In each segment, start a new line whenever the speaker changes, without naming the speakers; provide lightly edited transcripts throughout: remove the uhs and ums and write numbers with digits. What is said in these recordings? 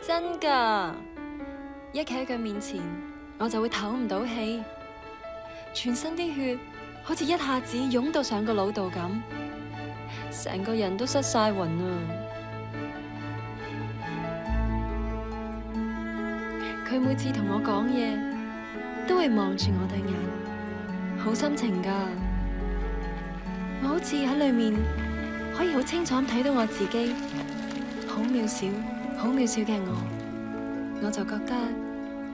真㗎，一企喺佢面前，我就會唞唔到氣，全身啲血好似一下子湧到上個腦度咁，成個人都失晒魂啊！佢每次同我講嘢，都會望住我對眼，好深情㗎。我好似喺裏面可以好清楚咁睇到我自己，好渺小。好渺小嘅我就覺得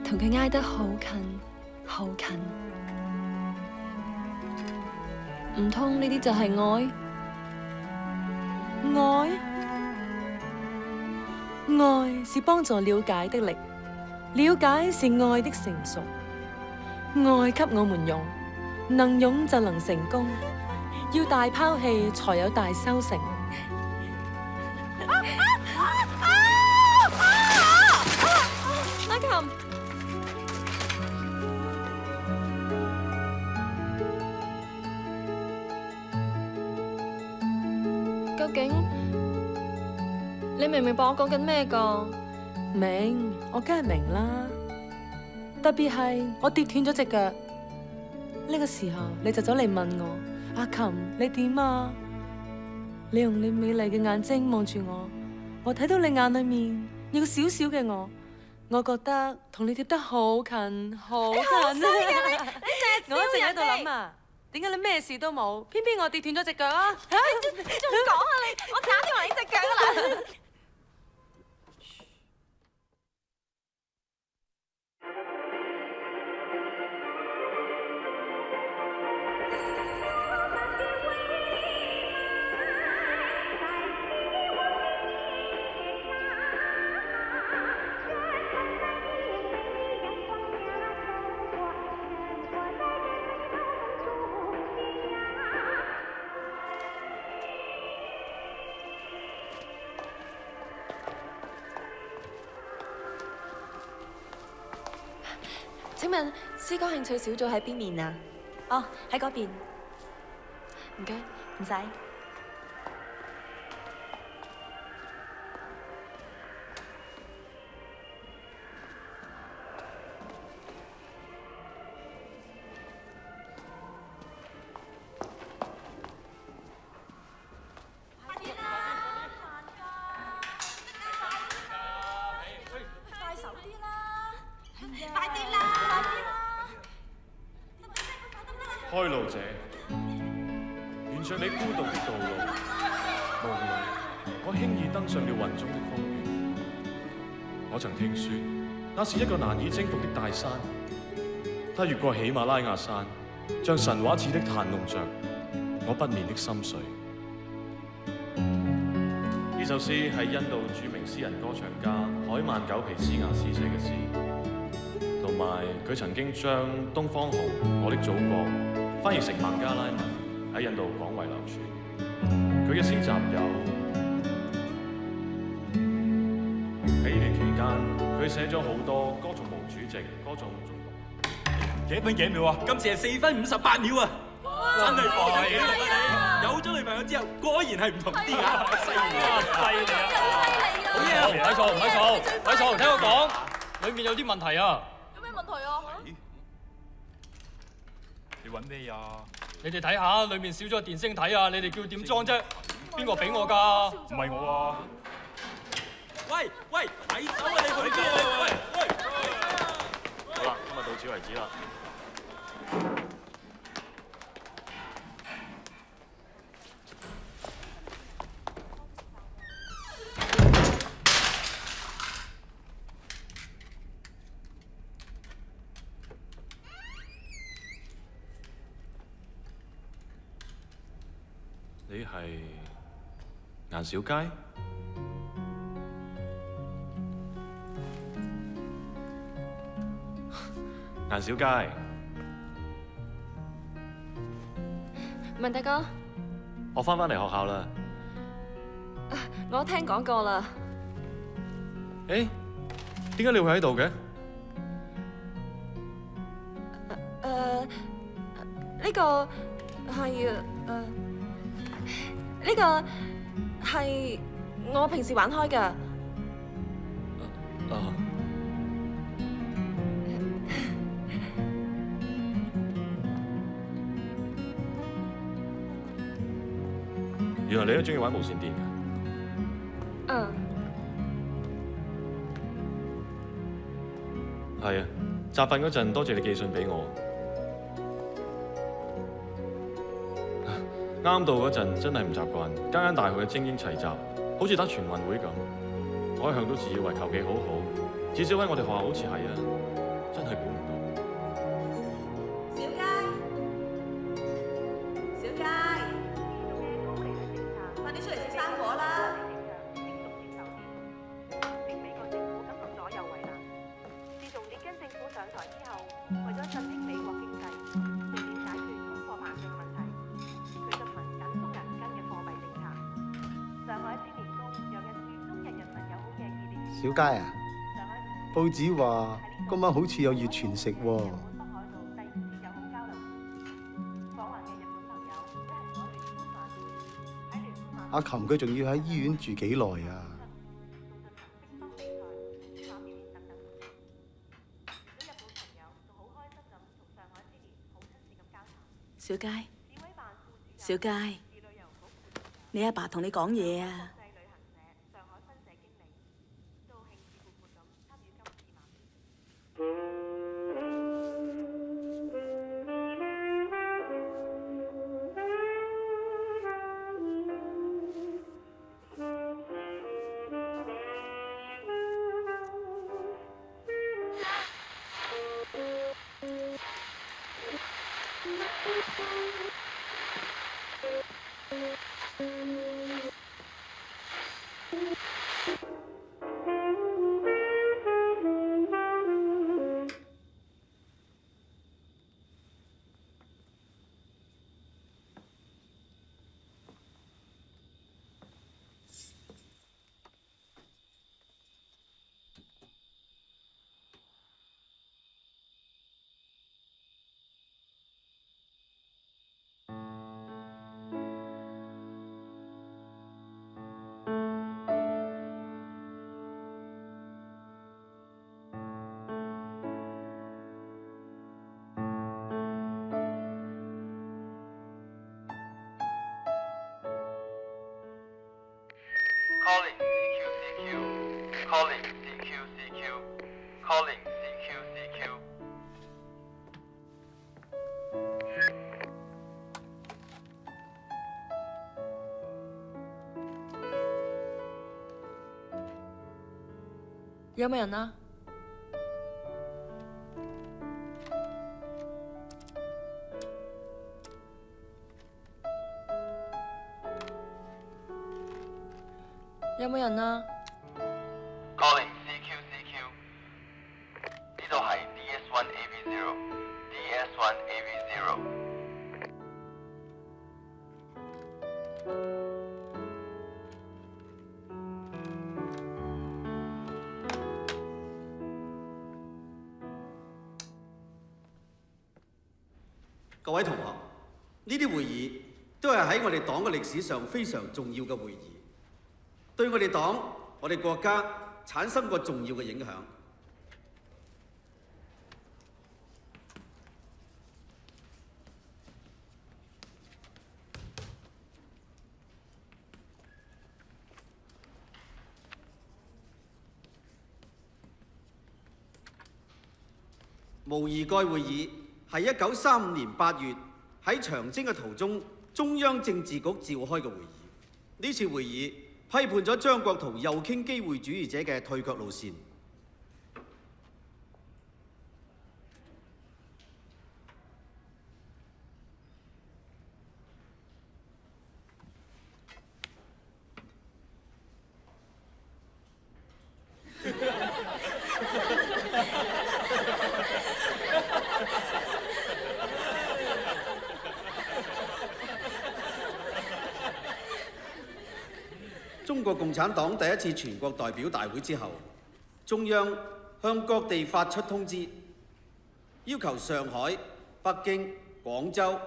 同佢挨得好近，好近。唔通呢啲就係愛？
愛是幫助了解的力，了解是愛的成熟。愛給我們勇，能勇就能成功。要大拋棄，才有大收成。
究竟你明唔明白我講緊咩㗎？
明，我梗係明啦。特別係我跌斷咗隻腳，呢個時候你就走嚟問我：阿琴，你點啊？你用你美麗嘅眼睛望住我，我睇到你眼裏面有個小小嘅我覺得同你貼得好近，好近啊！我一直喺度諗啊，點解你咩事都冇，偏偏我跌斷咗隻腳啊？
你仲講啊你？我打斷埋你隻腳啦！請問詩歌興趣小組喺邊面啊？
哦，喺嗰邊。
唔該。
唔使。
開路者，沿着你孤獨的道路，夢裏我輕易登上了雲中的峰原。我曾聽說，那是一個難以征服的大山，它越過喜馬拉雅山，像神話似的彈弄着我不眠的心碎。呢首詩係印度著名詩人歌唱家海曼久皮斯亞斯寫嘅詩，同埋佢曾經將《東方紅》我的祖國翻譯成孟加拉文，喺印度廣為流傳。佢嘅詩集有喺呢段期間，佢寫咗好多歌頌毛主席、歌頌中國。
幾分幾秒啊？今次係4分58秒啊！真係快啊！有咗女朋友之後，果然係唔同啲啊！犀利啊！
好嘢啊！唔使嘈，唔使嘈，唔使嘈，聽我講，裏面有啲問題啊！
有咩問題啊？
你揾咩啊？
你哋睇下，裏面少咗個電星體啊！你哋叫點裝啫？邊個俾我㗎？
唔係我啊！喂喂，睇走啊！你去邊啊？喂喂！
好啦，今日到此為止啦。你係顏小佳？顏小佳，
文大哥，
我返嚟學校啦。
我聽講過啦。
誒，點解你會喺度嘅？
呢個係呢個係我平時玩開㗎。
啊。原來你都中意玩無線電㗎？
嗯，
係啊，集訓嗰陣多謝你寄信俾我。啱到嗰陣真係唔習慣，間大學嘅精英齊集，好似打全運會咁。我一向都自以為球技好好，至少喺我哋學校好似係啊，真係估唔到。
小佳，小佳，快啲出嚟食生果啦！
令美國政府感到左右為難。自從列根政府上台之後，為咗振興美國經濟，避免解決通貨膨脹問題，佢執行緊縮銀根嘅貨幣政策。上海青年宮又印住中日人民友好嘅意念。
小佳啊，報紙話今晚好似有熱傳食喎。
北海道第5次友好交流團，訪華嘅日本朋友一係攞聯歡晚會，喺聯歡晚會
阿琴佢仲要喺醫院住幾耐啊？
仲進行乒乓比賽、畫面等等活動。如果日本朋友仲好開心咁同上海青年好親切咁交談。
小佳，
市委辦副主任、
小佳，
市旅遊局副主任、
你阿爸同你講嘢啊！
國際旅行社上海分社經理，都興致勃勃咁參與今次晚會。
Calling CQCQ. Calling CQCQ. Calling CQCQ.
有冇人啊？有冇人啊？
Calling CQCQ. 呢度係 DS1AV0。DS1AV0。
各位同學，呢啲會議都係喺我哋黨嘅歷史上非常重要嘅會議，對我哋黨、我哋國家產生過重要嘅影響。無疑該會議係1935年8月喺長征嘅途中，中央政治局召開嘅會議。呢次會議批判咗張國燾右傾機會主義者嘅退卻路線。中國共產黨第一次全國代表大會之後，中央向各地發出通知，要求上海、北京、廣州、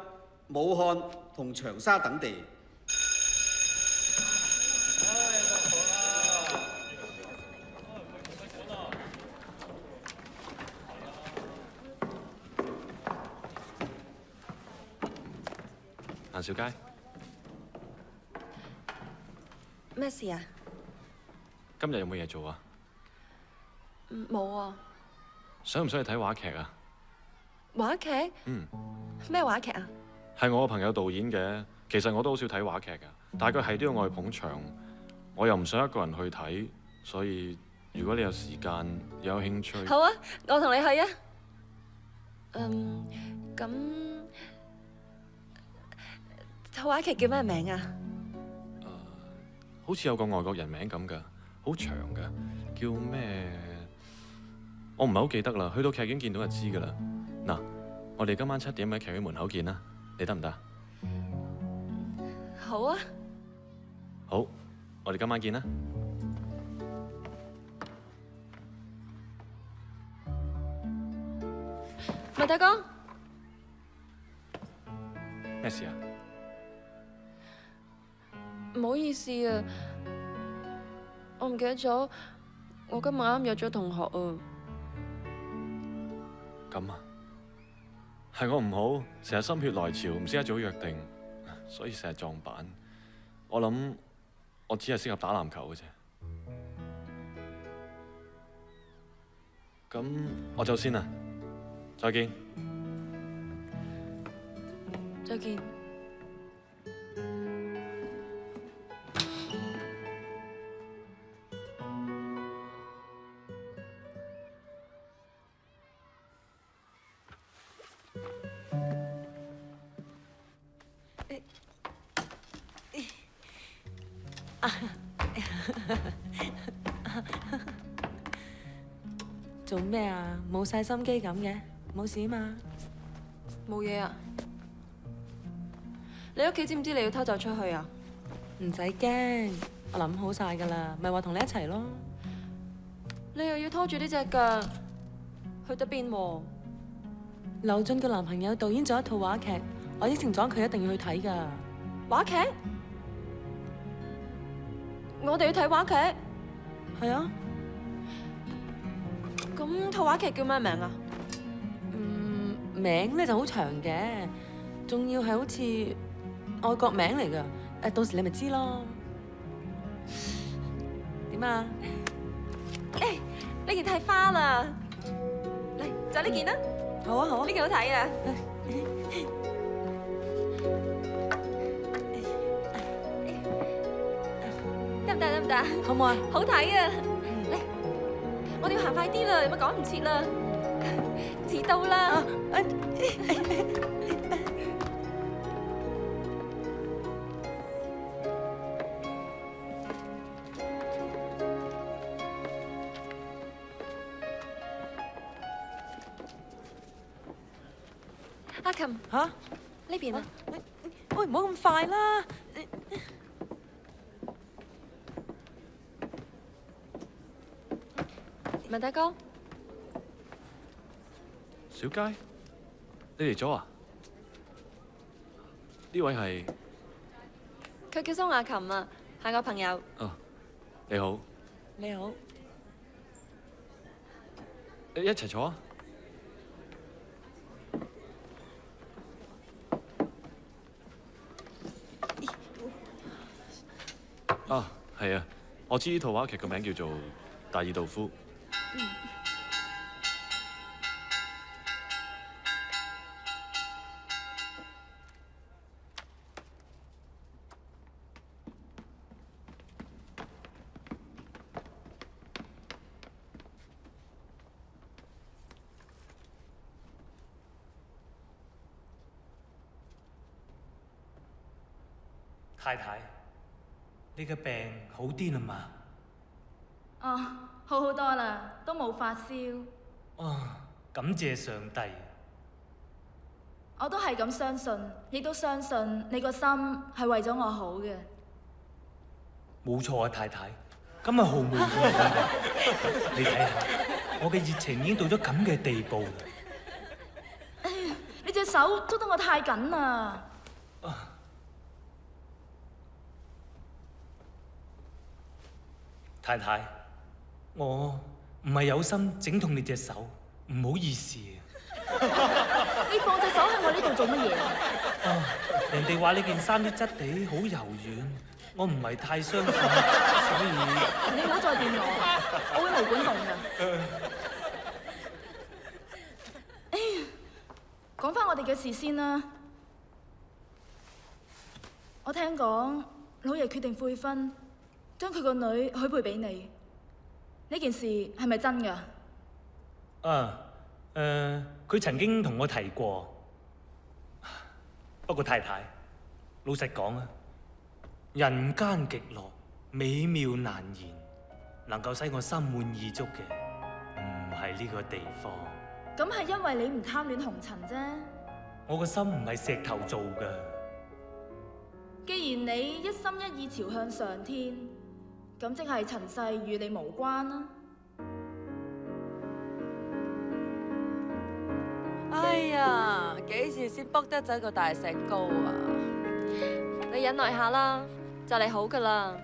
武漢同長沙等地
陳少佳，
咩事啊？
今日有冇嘢做啊？
冇啊。
想唔想去睇話劇啊？
話劇？
嗯，
咩話劇啊？
係我個朋友導演嘅。其實我都好少睇話劇㗎，但係佢係都要我去捧場，我又唔想一個人去睇，所以如果你有時間有興趣，
好啊，我同你去啊。咁套話劇叫咩名啊？
好似有個外國人名咁㗎，好長㗎，叫咩？我唔係好記得啦，去到劇院見到就知㗎啦。嗱，我哋今晚7點喺劇院門口見啦，你得唔得？
好啊。
好，我哋今晚見啦。
麥大哥，
咩事啊？
唔好意思啊，我唔記得咗，我今日啱約咗同學啊。
咁啊，係我唔好，成日心血來潮，唔識一早約定，所以成日撞板。我諗我只係適合打籃球嘅啫。咁我走先啦，再見。
再見。
做咩啊？冇晒心機咁嘅，冇事嘛？
冇嘢啊。你屋企知唔知你要偷走出去啊？
唔使驚，我諗好晒㗎啦，咪話同你一齊咯。
你又要拖住呢隻腳去得邊喎？
劉俊嘅男朋友導演咗一套話劇，我應承咗佢一定要去睇㗎。
話劇？我哋要睇話劇？
係啊。
咁套話劇叫咩名啊？
名咧就好長嘅，仲要係好似外國名嚟㗎。到時你咪知咯。點啊？
呢件太花啦，嚟就呢件啦。
好啊好啊，
呢件好睇啊！得唔得？得唔得？
好唔好啊？
好睇啊！嚟，我哋要行快啲啦，有乜趕唔切啦？遲到啦！阿琴，
嚇？
呢邊啊！
喂，唔好咁快啦！
文大哥，
小佳，你嚟咗啊？呢位係？
佢叫蘇雅琴啊，係我朋友。
哦，你好。
你好。
一齊坐啊！啊，係啊，我知呢套話劇嘅名叫做《大爾道夫》。
太太，你嘅病好啲啦嘛？
哦，好好多啦，都冇發燒。
哦，感謝上帝。
我都係咁相信，亦都相信你個心係為咗我好嘅。
冇錯啊，太太，今日毫無疑問。你睇下，我嘅熱情已經到咗咁嘅地步。
你隻手捉得我太緊啦！
太太，我唔係有心整痛你隻手，唔好意思。
你放隻手喺我呢度做乜嘢？
啊，人哋話你件衫啲質地好柔軟，我唔係太相信，所以
你唔好再掂我，我會毛管戙㗎。講翻我哋嘅事先啦。我聽講老爺決定悔婚，將佢個女許配俾你。呢件事係咪真㗎？
佢曾經同我提過。不過太太，老實講啊，人間極樂，美妙難言，能夠使我心滿意足嘅，唔係呢個地方。
咁係因為你唔貪戀紅塵啫。
我個心唔係石頭做㗎。
既然你一心一意朝向上天，咁即係塵世與你無關啦。
哎呀，幾時先卜得走個大石膏啊？
你忍耐下啦，就嚟好噶啦。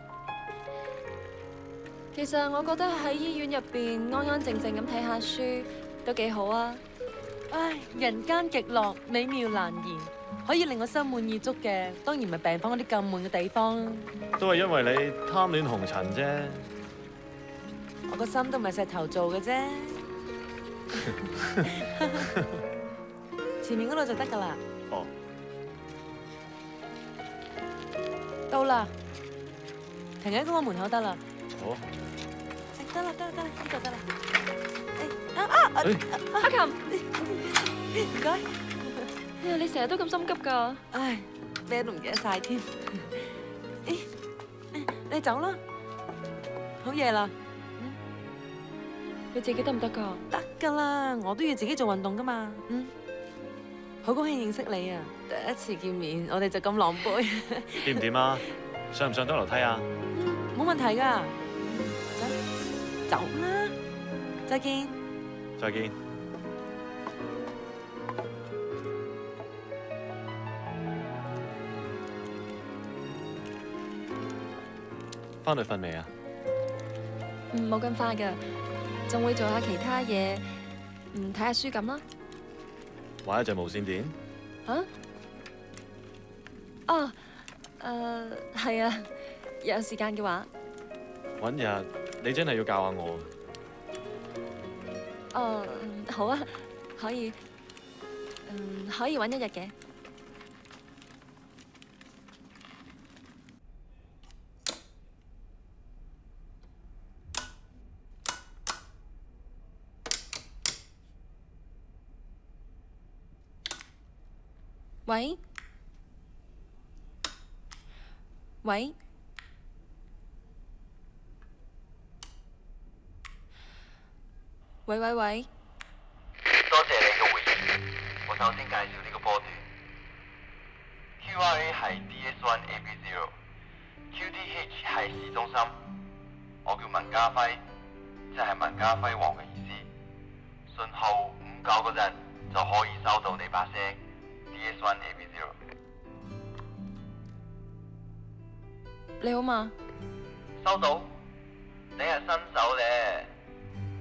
其實我覺得喺醫院入邊安安靜靜咁睇下書都幾好啊。
唉，人間極樂，美妙難言，可以令我心滿意足嘅，當然唔係病房嗰啲咁悶嘅地方啦。
都係因為你貪戀紅塵啫。
我個心都唔係石頭做嘅啫。前面嗰度就得噶啦。
哦。
到啦，停喺嗰個門口得啦。
好。
得啦，呢度得啦。
阿琴，
唔該。
你成日都咁心急㗎？
唉，咩都唔記得晒添。你走啦，好夜啦。
你自己得唔得㗎？
得㗎啦，我都要自己做運動㗎嘛。好高興認識你啊！第一次見面，我哋就咁狼狽。
掂唔掂啊？上唔上得樓梯啊？
冇問題㗎。走啦，再見。
再見。翻去瞓未啊？
冇咁快㗎，仲會做下其他嘢，睇下書咁啦。
玩一隻無線電？
嚇？哦，係啊，有時間嘅話。
揾日你真係要教下我。
好啊，可以，可以揾一日嘅。喂？喂？喂喂喂！
多謝你嘅回應。我首先介紹呢個波段 ，QRA 係 DS1AB0，QTH 係市中心。我叫文家輝，即係文家輝煌嘅意思。信號5-9嗰陣就可以收到你把聲 DS1AB0。
你好嘛？
收到。你係新手咧。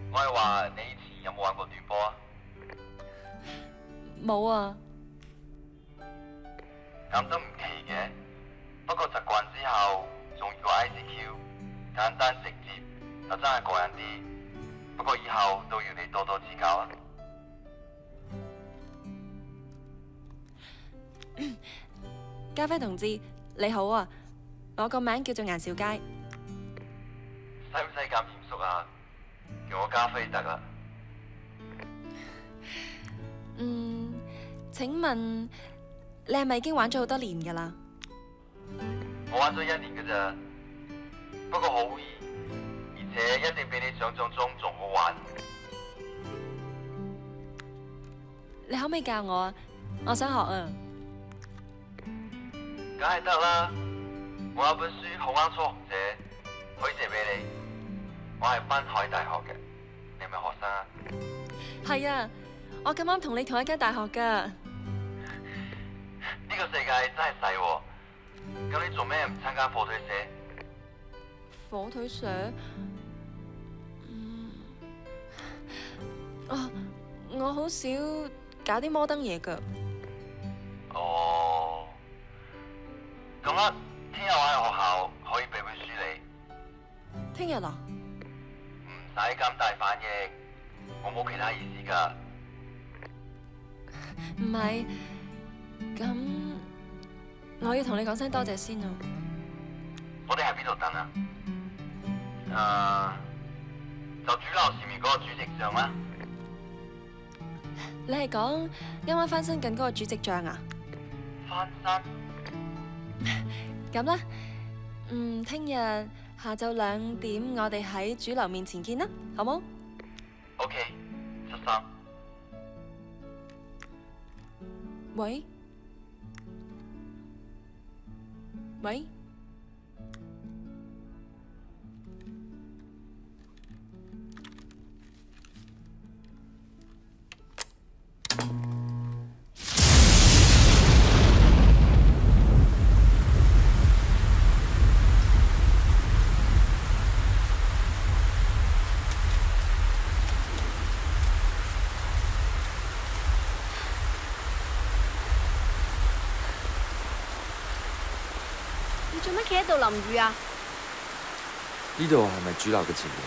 我係話你以前有冇玩過短波啊？
冇啊。
咁都唔奇嘅，不過習慣之後仲要 ICQ，簡單直接就真係過癮啲。不過以後都要你多多指教啊！
家輝同志，你好啊，我個名叫做顏兆佳。
使唔使咁嚴肅啊？叫我家輝得啦。
請問你係咪已經玩咗好多年㗎啦？
我玩咗1年㗎咋，不過好易，而且一定比你想象中仲好玩。
你可唔可以教我啊？我想學啊。
梗係得啦，我有本書好啱初學者，可以借俾你。我係濱海大學嘅，你係咪學生啊？
係啊，我咁啱同你同一間大學㗎。
呢個世界真係細喎，咁你做咩唔參加火腿社？
火腿社？我好少搞啲摩登嘢㗎。
哦。使咁大反應，我冇其他意思㗎。
唔係，咁我要同你講聲多謝先啊。
我哋喺邊度等啊？就主樓前面嗰個主席像啦。
你係講啱啱翻新緊嗰個主席像啊？
翻新？
咁啦，聽日下晝2點，我哋喺主樓面前見啦，好冇
？OK，出心。
喂？喂？
你做乜企喺度淋雨啊？
呢度係咪主樓嘅前面？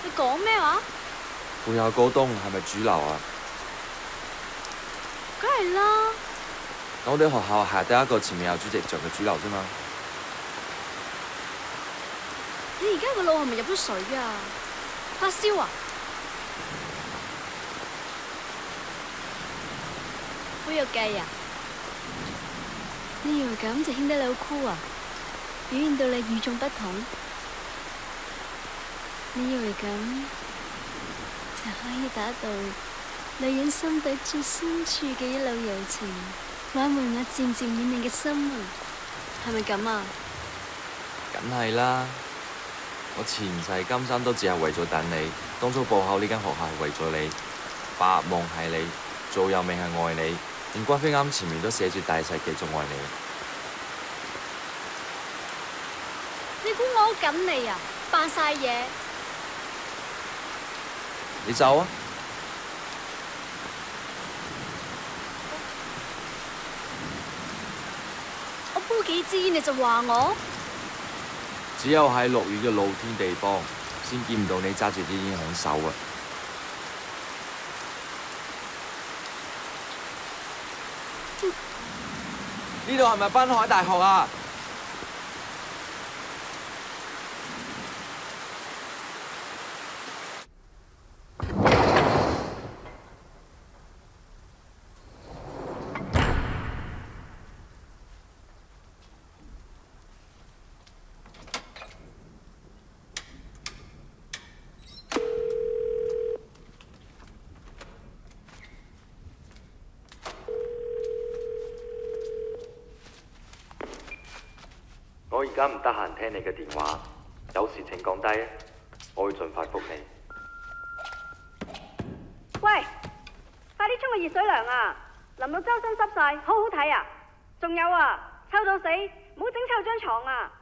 你講咩話？
背後嗰棟係咪主樓啊？
梗係啦。
我哋學校係第一個前面有主席像嘅主樓啫嘛。
你而家個腦係咪入咗水啊？發燒啊？好有計啊！你以為咁就顯得你好酷啊？表現到你與眾不同？你以為咁就可以打動女人心底最深處嘅一縷柔情，挽回我漸漸遠離嘅心啊？係咪咁啊？
梗係啦，我前世今生都只係為咗等你。當初報考呢間學校係為咗你，發夢係你，做有命係愛你。連骨灰龕前面都寫住大世紀仲愛你。
你估我好緊你啊？扮晒嘢。
你走啊！
我煲幾支煙你就話我？
只有喺落雨嘅露天地方，先見唔到你揸住支煙響手啊！呢度係咪濱海大學啊？我而家唔得閒聽你嘅電話，有事請講低，我會盡快覆你。
喂，快啲沖個熱水涼啊！淋到周身濕晒，好好睇啊！仲有啊，臭到死，唔好整臭張床啊！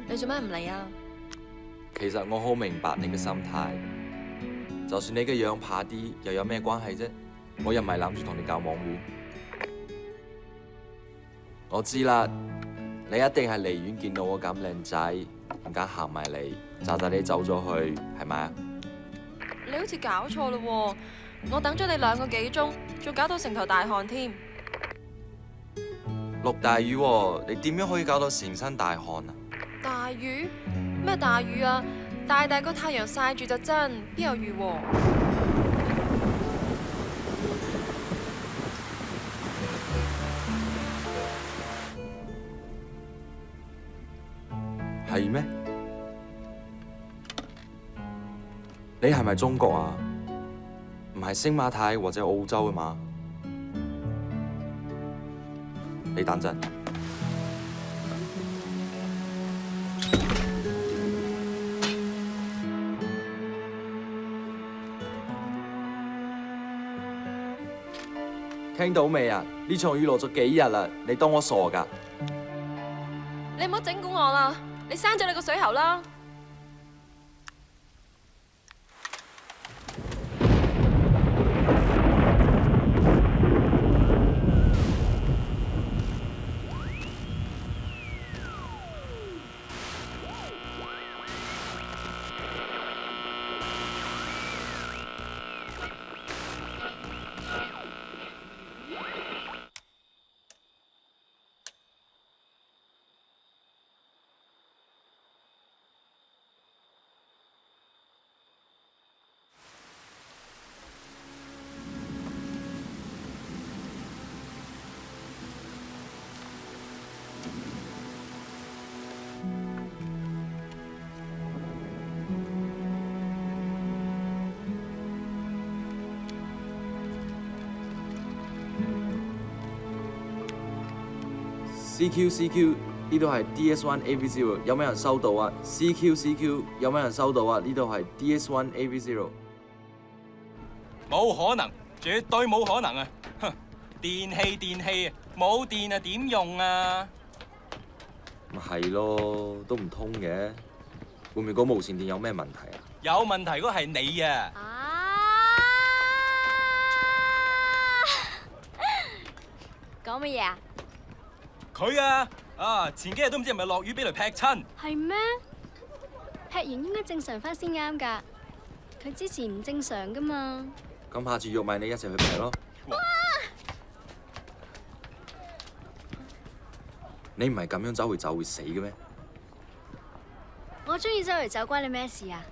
你做咩唔嚟啊？
其實我好明白你嘅心態，就算你嘅樣怕啲，又有咩關係啫？我又唔係諗住同你搞網戀。我知啦，你一定係離遠見到我咁靚仔，而家行埋嚟，喳喳你走咗去，係咪啊？
你好似搞錯嘞喎！我等咗你2個幾鐘，仲搞到成頭大汗添。
落大雨喎，你點樣可以搞到成身大汗啊？
大雨？咩大雨啊？大大個太陽曬住就真，邊有雨喎？
係咩？你係咪中國啊？唔係星馬泰或者澳洲啊嘛？你等陣。聽到未啊？呢場雨落咗幾日啦，你當我傻㗎？
你唔好整蠱我啦！你閂咗你個水喉啦！CQ
呢度係 DS1 AV0，有冇人收到啊 ？CQ 有冇人收到啊？呢度係 DS1 AV0。
冇可能，絕對冇可能啊！哼，電器啊，冇電啊點用啊？
咪係咯，都唔通嘅。會唔會嗰無線電有咩問題啊？
有問題嗰個係你啊！
講乜嘢啊？
佢啊，前幾日都唔知係咪落雨俾雷劈親。係咩？
劈完應該正常翻先啱㗎。佢之前唔正常㗎嘛。
咁下次約埋你一齊去劈咯。你唔係咁樣走回走會死嘅咩？
我中意周圍走，關你咩事啊？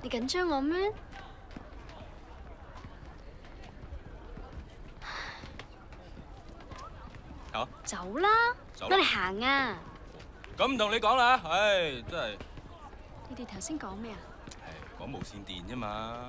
你緊張我咩？
好，
走啦！
走啦
我哋行啊！
咁唔同你講啦，唉，真係。
你哋頭先講咩啊？
講無線電啫嘛。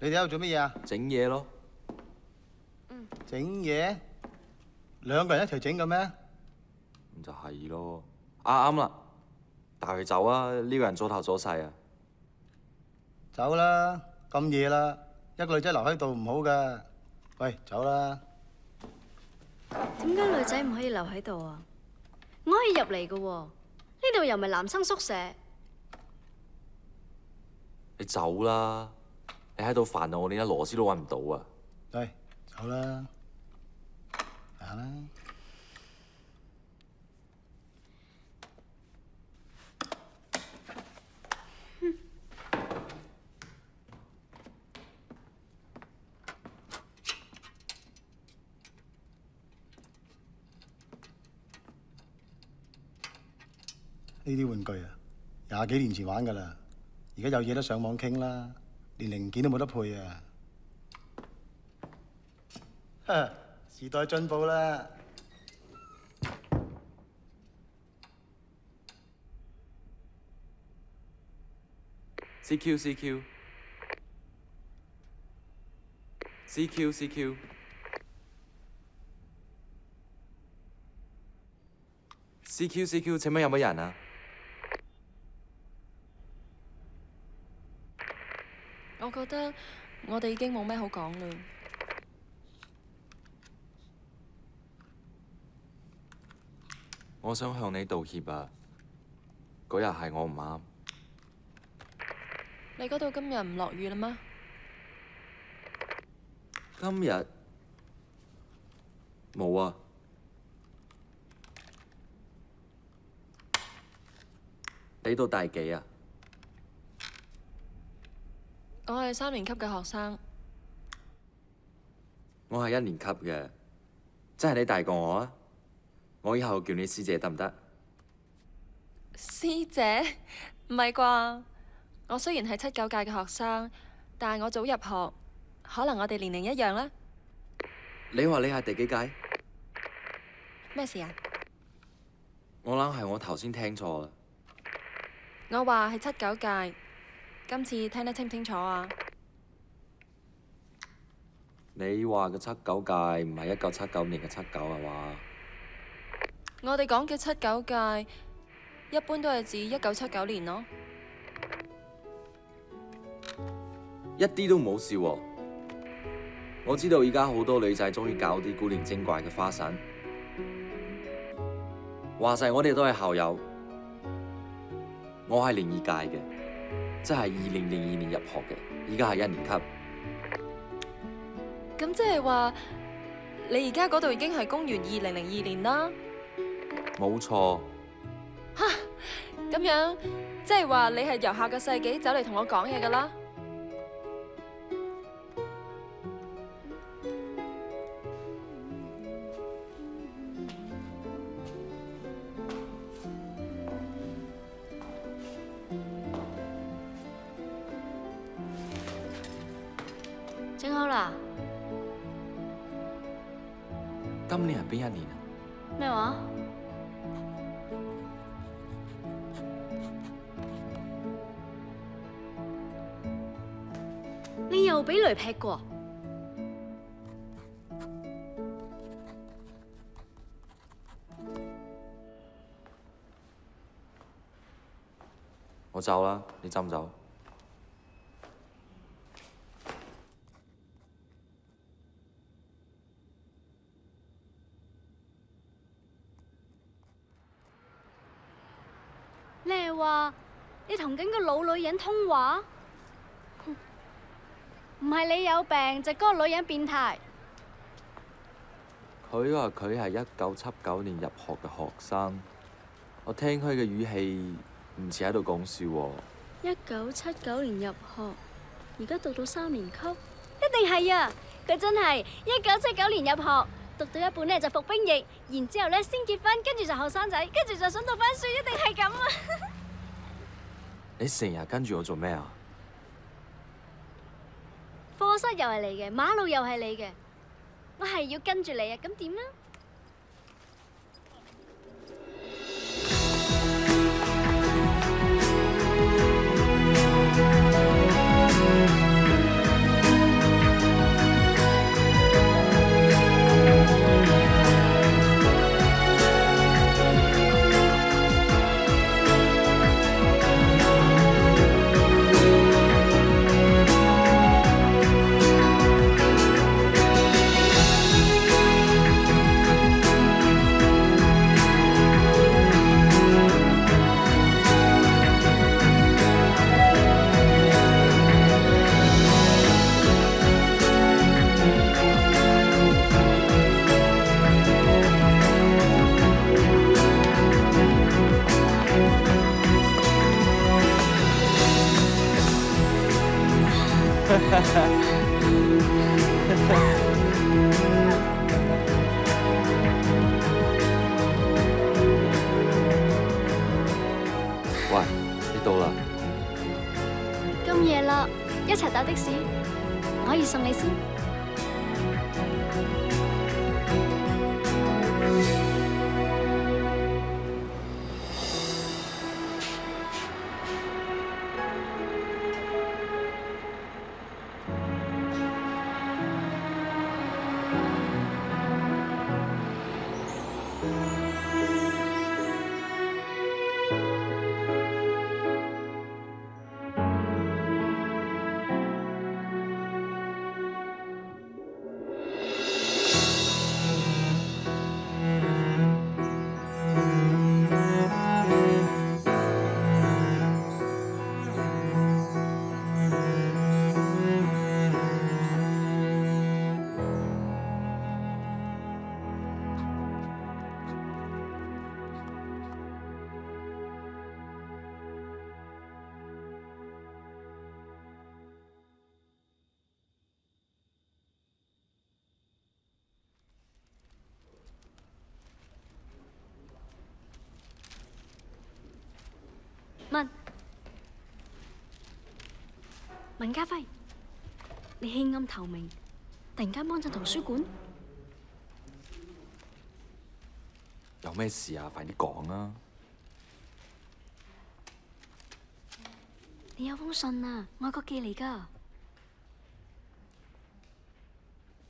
你哋喺度做乜嘢啊？
整嘢咯。
整嘢？兩個人一齊整嘅咩？
咁就係咯。啱啦，帶佢走啊！呢個人阻頭阻勢啊！
走啦，咁夜啦，一個女仔留喺度唔好噶。喂，走啦！
點解女仔唔可以留喺度啊？我可以入嚟㗎喎，呢度又唔係男生宿舍。
你走啦！你喺度煩到我連粒螺絲都揾唔到啊！
喂，走啦，行啦。呢啲玩具啊，廿幾年前玩噶啦，而家有嘢都上網傾啦，連零件都冇得配啊！哈，時代進步啦。
CQ CQ，請問有冇人啊？
我覺得我哋已經冇咩好講啦。
我想向你道歉啊！嗰日係我唔啱。
你嗰度今日唔落雨啦咩？
今日冇啊。你到第幾啊？
我係3年級嘅學生。
我係1年級嘅，即係你大過我啊！我以後叫你師姐得唔得？
師姐？唔係啩？我雖然係7、9屆嘅學生，但係我早入學，可能我哋年齡一樣啦。
你話你係第幾屆？
咩事啊？
我諗係我頭先聽錯啦。
我話係7、9屆，今次聽得清唔清楚啊？
你話嘅7、9屆唔係1979年嘅79係嘛？
我哋講嘅7、9屆，一般都係指1979年咯。
一啲都冇笑喎！我知道而家好多女仔鍾意搞啲古靈精怪嘅花臣，話晒我哋都係校友。我係02屆嘅，即係2002年入學嘅，而家係1年級。
咁即係話，你而家嗰度已經係公元2002年啦。
冇錯。
哈，咁樣即係話你係由下個世紀走嚟同我講嘢㗎啦。
整好啦。
今年係邊一年啊？
咩話？你又俾雷劈過？
我走啦，你走唔走？
你係話你同緊個老女人通話？唔係你有病，就嗰個女人變態。
佢話佢係1979年入學嘅學生，我聽佢嘅語氣唔似喺度講笑喎。
1979年入學，而家讀到3年級，一定係啊！佢真係1979年入學，讀到一半呢就服兵役，然之後呢先結婚，跟住就後生仔，跟住就想讀返書，一定係咁啊！
你成日跟住我做咩啊？
課室又係你嘅，馬路又係你嘅，我係要跟住你啊！咁點啊？
喂，你到啦？
咁夜啦，一齊搭的士，我可以送你先。文家輝，你棄暗投明，突然間幫襯圖書館，
有咩事啊？快啲講啊！
你有封信啊，外國寄嚟㗎。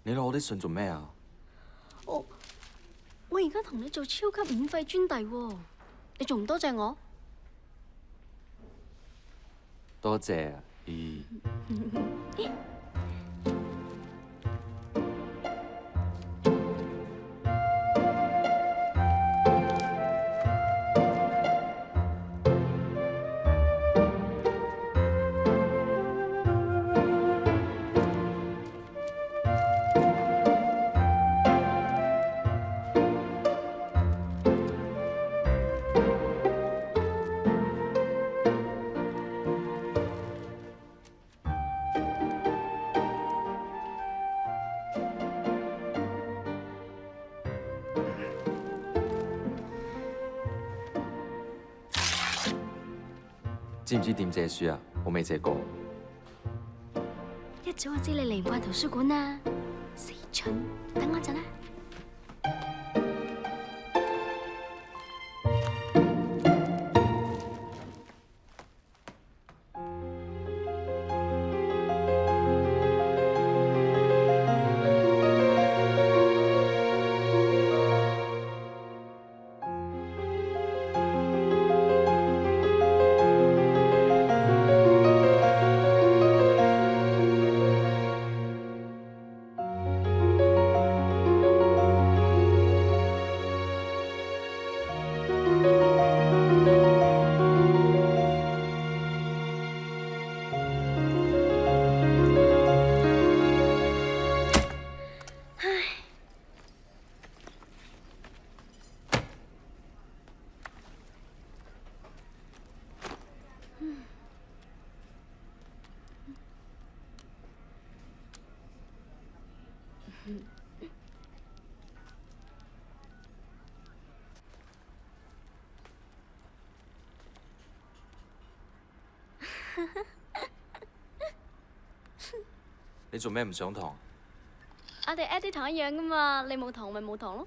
你攞我啲信做咩啊？
我而家同你做超級免費專遞喎，你仲唔多謝我？
多謝啊，咦？知唔知點借書啊？我未借過。
一早就知你嚟唔慣圖書館啦，死蠢！等我陣啦。
你做咩唔上堂？
我哋 edit 堂一樣噶嘛，你冇堂咪冇堂咯。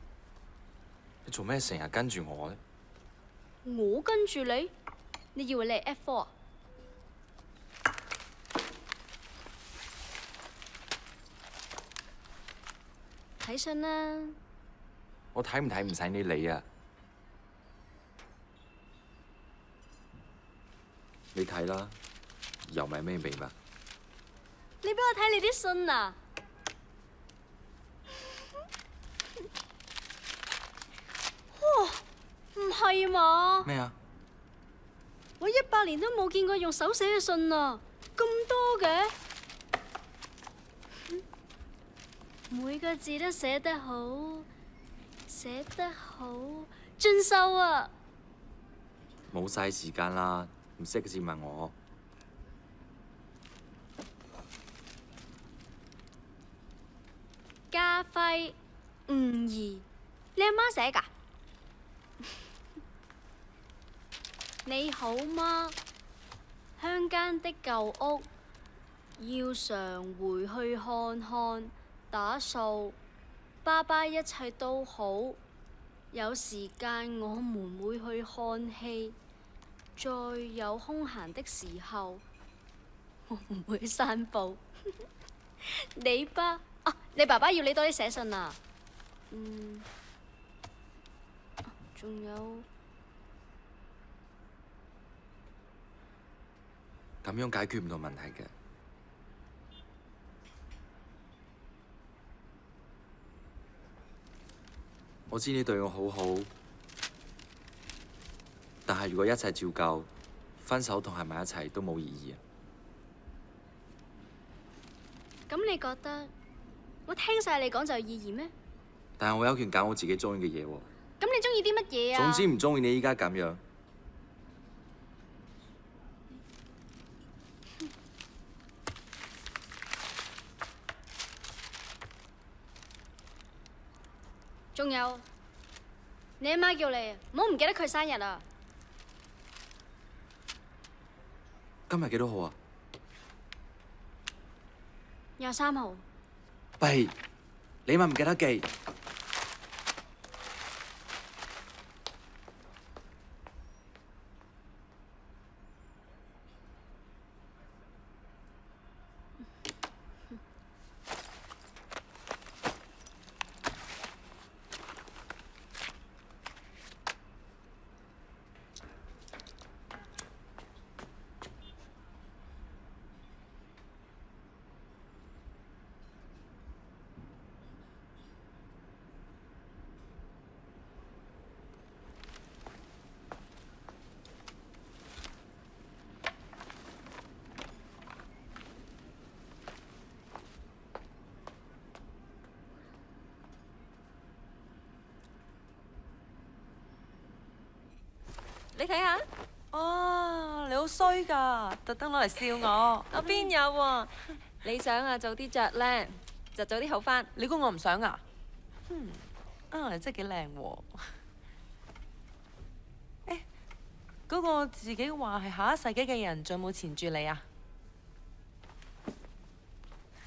你做咩成日跟住我咧？
我跟住你，你以為你係 F4 啊？睇信啦。
我睇唔睇唔使你理啊！你睇啦，又咪咩秘密？
你俾我睇你啲信啊！哇，唔係嘛？
咩啊？
我100年都冇見過用手寫嘅信啊，咁多嘅，每個字都寫得好，寫得好，盡秀啊！
冇嘥時間啦，唔識嘅字問我。
家輝吳儀，你阿媽寫㗎？你好嗎？鄉間的舊屋，要常回去看看，打掃。爸爸一切都好，有時間我們會去看戲。再有空閒的時候，我唔會散步。你吧？啊！你爸爸要你多啲寫信啊。仲有
咁樣解決唔到問題嘅。我知你對我好好，但係如果一切照舊，分手同喺埋一齊都冇意義啊。
咁你覺得我聽晒你講就有意義咩？
但係我有權揀我自己中意嘅嘢喎。
咁你中意啲乜嘢啊？
總之唔中意你依家咁樣。
仲有，你阿媽叫你唔好唔記得佢生日啊！
今日幾多號啊
23號。
弊，你咪唔記得記。
你睇下，
哦，你好衰㗎，特登攞嚟笑我。
我邊有喎？你想啊，早啲着咧，就早啲好翻。
你估我唔想啊？你真係幾靚喎！嗰個自己話係下一世紀嘅人，仲有冇纏住你啊？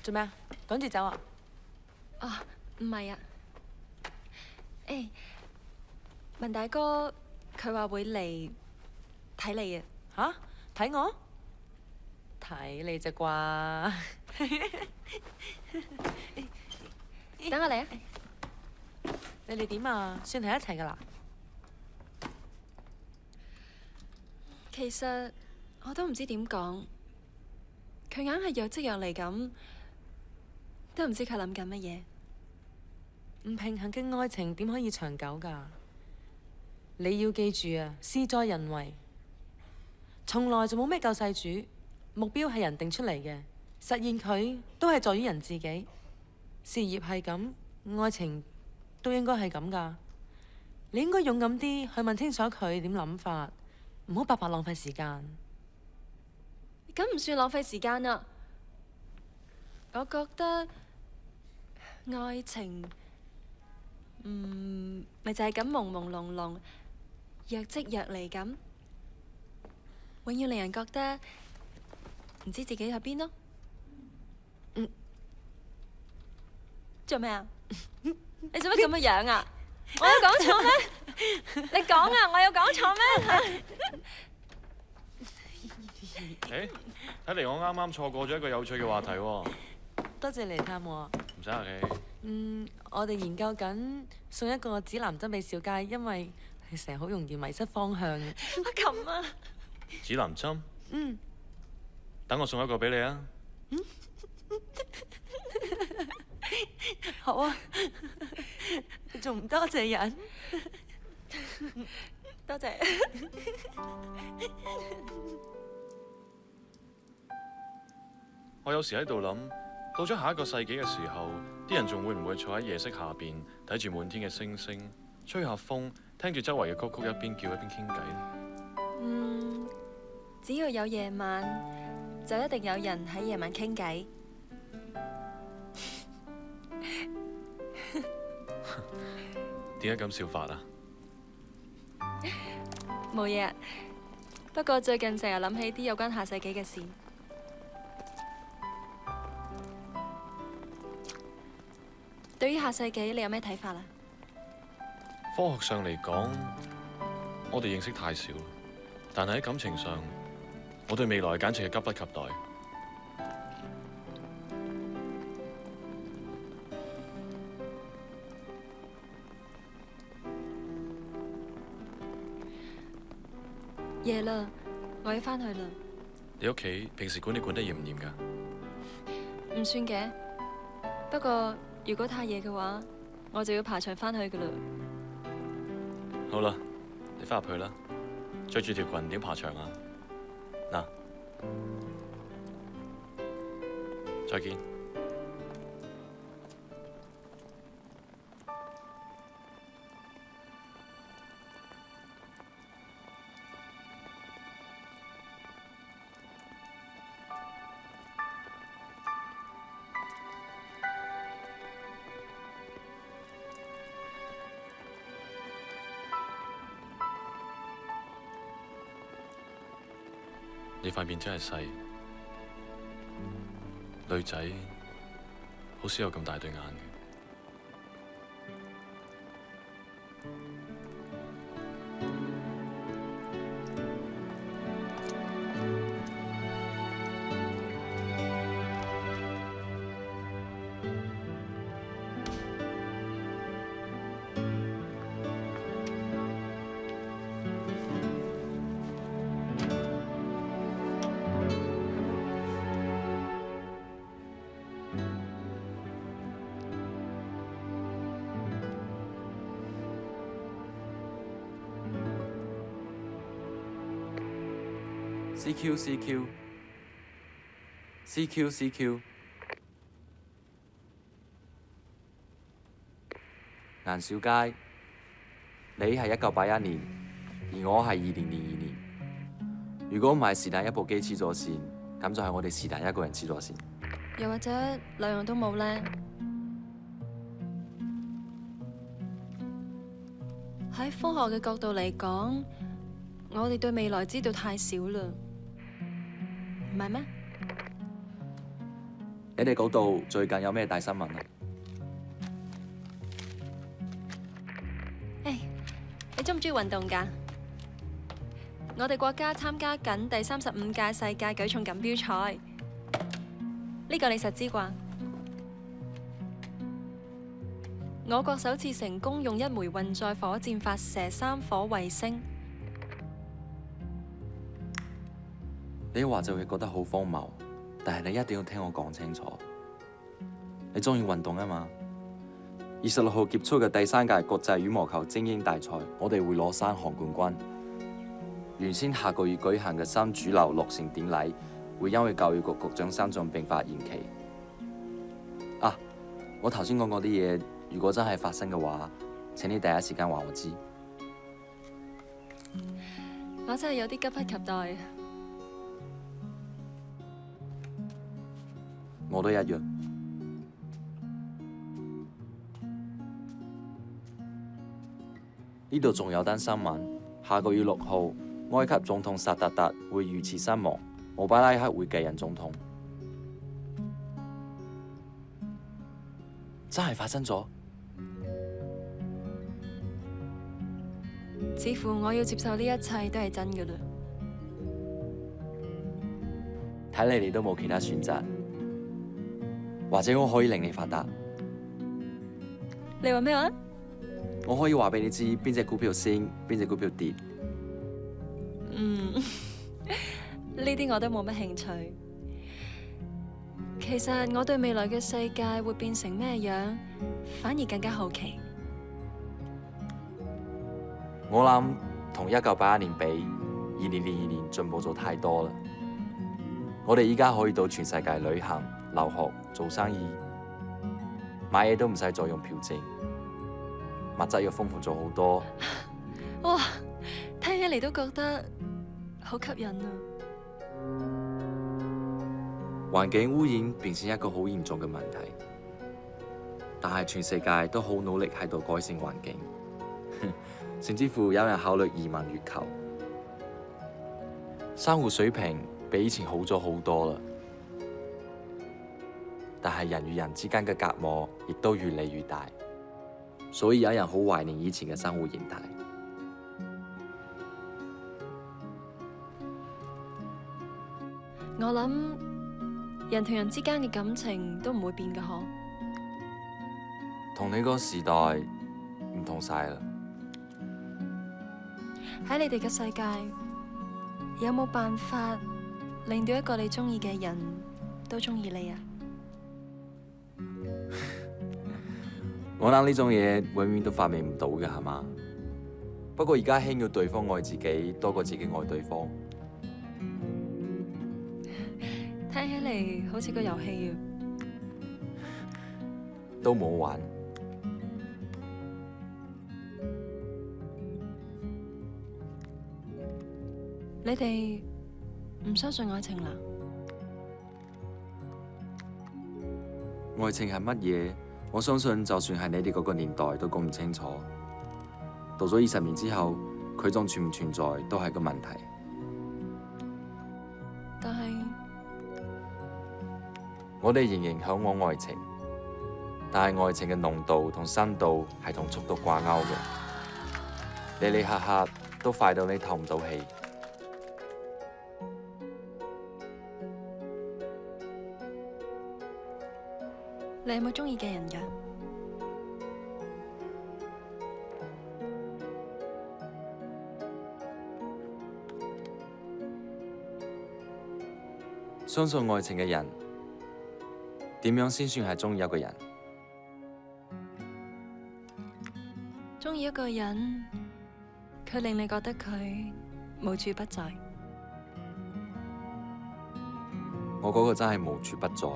做咩啊？趕住走啊？
唔係啊。文大哥佢話會嚟睇你啊。
吓？睇我？睇你啫啩？
等我嚟啊！
你哋點啊？算係一齊㗎啦？
其實我都唔知點講，佢硬係若即若離咁，都唔知佢諗緊乜嘢。
唔平衡嘅愛情點可以長久㗎？你要記住啊，事在人為，從來就冇咩救世主，目標係人定出嚟嘅，實現佢都係在於人自己。事業係咁，愛情都應該係咁㗎。你應該勇敢啲去問清楚佢點諗法，唔好白白浪費時間。
咁唔算浪費時間啊！我覺得愛情，咪就係咁朦朦朧朧、若即若離咁，永遠令人覺得唔知自己喺邊咯。做咩啊？你做乜咁嘅樣啊？我有講錯咩？你講啊！我有講錯咩？
睇嚟我啱啱錯過咗一個有趣嘅話題喎。
多謝你嚟探我。
唔使客氣。
我哋研究緊送一個指南針俾小佳，因為佢成日好容易迷失方向嘅。
阿琴啊！
指南針。等我送一個俾你啊！
好啊，仲唔多謝人？
多謝。
我有時喺度諗，到咗下一個世紀嘅時候，啲人仲會唔會坐喺夜色下邊睇住滿天嘅星星，吹下風，聽住周圍嘅歌曲，一邊叫一邊傾偈呢？
只要有夜晚，就一定有人喺夜晚傾偈。
點解咁笑法啊？
冇嘢，不過最近成日諗起啲有關下世紀嘅事。對於下世紀，你有咩睇法啊？
科學上嚟講，我哋認識太少，但係喺感情上，我對未來簡直係急不及待。
夜啦，我要返去啦。
你屋企平時管理管得嚴唔嚴㗎？
唔算嘅，不過如果太夜嘅話，我就要爬牆返去㗎啦。
好啦，你返入去啦，着住條裙點爬牆啊？嗱，再見。你塊面真係細，女仔好少有咁大對眼嘅。
CQ。顏小佳，你係1981年，而我係2002年。如果唔係是但一部機黐咗線，咁就係我哋是但一個人黐咗線。
又或者兩樣都冇呢？喺科學嘅角度嚟講，我哋對未來知道太少啦，唔係咩？
你哋嗰度最近有咩大新聞啊？
你中唔中意運動㗎？我哋國家參加緊第35屆世界舉重錦標賽，呢個你實知啩？我國首次成功用一枚運載火箭發射3顆衛星。
你話就會覺得好荒謬，但係你一定要聽我講清楚。你中意運動啊嘛？26號結束嘅第3屆國際羽毛球精英大賽，我哋會攞3項冠軍。原先下個月舉行嘅新主流落成典禮，會因為教育局局長生重病發延期。啊，我頭先講嗰啲嘢，如果真係發生嘅話，請你第一時間話我知。
我真係有啲急不及待。
我都一樣。呢度仲有單新聞，下個月6號，埃及總統薩達達會遇刺身亡，姆巴拉克會繼任總統。真係發生咗？
似乎我要接受呢一切都係真㗎啦。
睇嚟你都冇其他選擇，或者我可以令你發達。
你話咩話？
我可以話俾你知邊隻股票升，邊隻股票跌。
呢啲我都冇乜興趣。其實我對未來嘅世界會變成咩樣，反而更加好奇。
我諗同1981年比，2002年進步咗太多啦。我哋依家可以到全世界旅行、留學、做生意，買嘢都唔使再用票證。物質又豐富咗好多。
哇，聽起嚟都覺得好吸引啊！
環境污染變成一個好嚴重嘅問題，但係全世界都好努力喺度改善環境，甚至乎有人考慮移民月球。生活水平比以前好咗好多啦，但係人與人之間嘅隔膜亦都越嚟越大。所以有人好懷念以前嘅生活形態。
我諗人同人之間嘅感情都唔會變㗎嗬。
同你個時代唔同晒啦。
喺你哋嘅世界，有冇辦法令到一個你中意嘅人都中意你啊？
我諗呢種嘢永遠都發明唔到嘅，係嘛？不過而家興要對方愛自己多過自己愛對方。
聽起嚟好似個遊戲啊！
都冇玩。
你哋唔相信愛情啦？
愛情係乜嘢？我相信就算係你哋嗰個年代都講唔清楚。到咗20年之後，佢仲存唔存在都係個問題。我哋仍然向往愛情，但係愛情嘅濃度同深度係同速度掛鈎嘅，離離合合都快到你透唔到氣。
你有冇中意嘅人㗎？
相信愛情嘅人，點樣先算係中意一個人？
中意一個人，佢令你覺得佢無處不在。
我嗰個真係無處不在。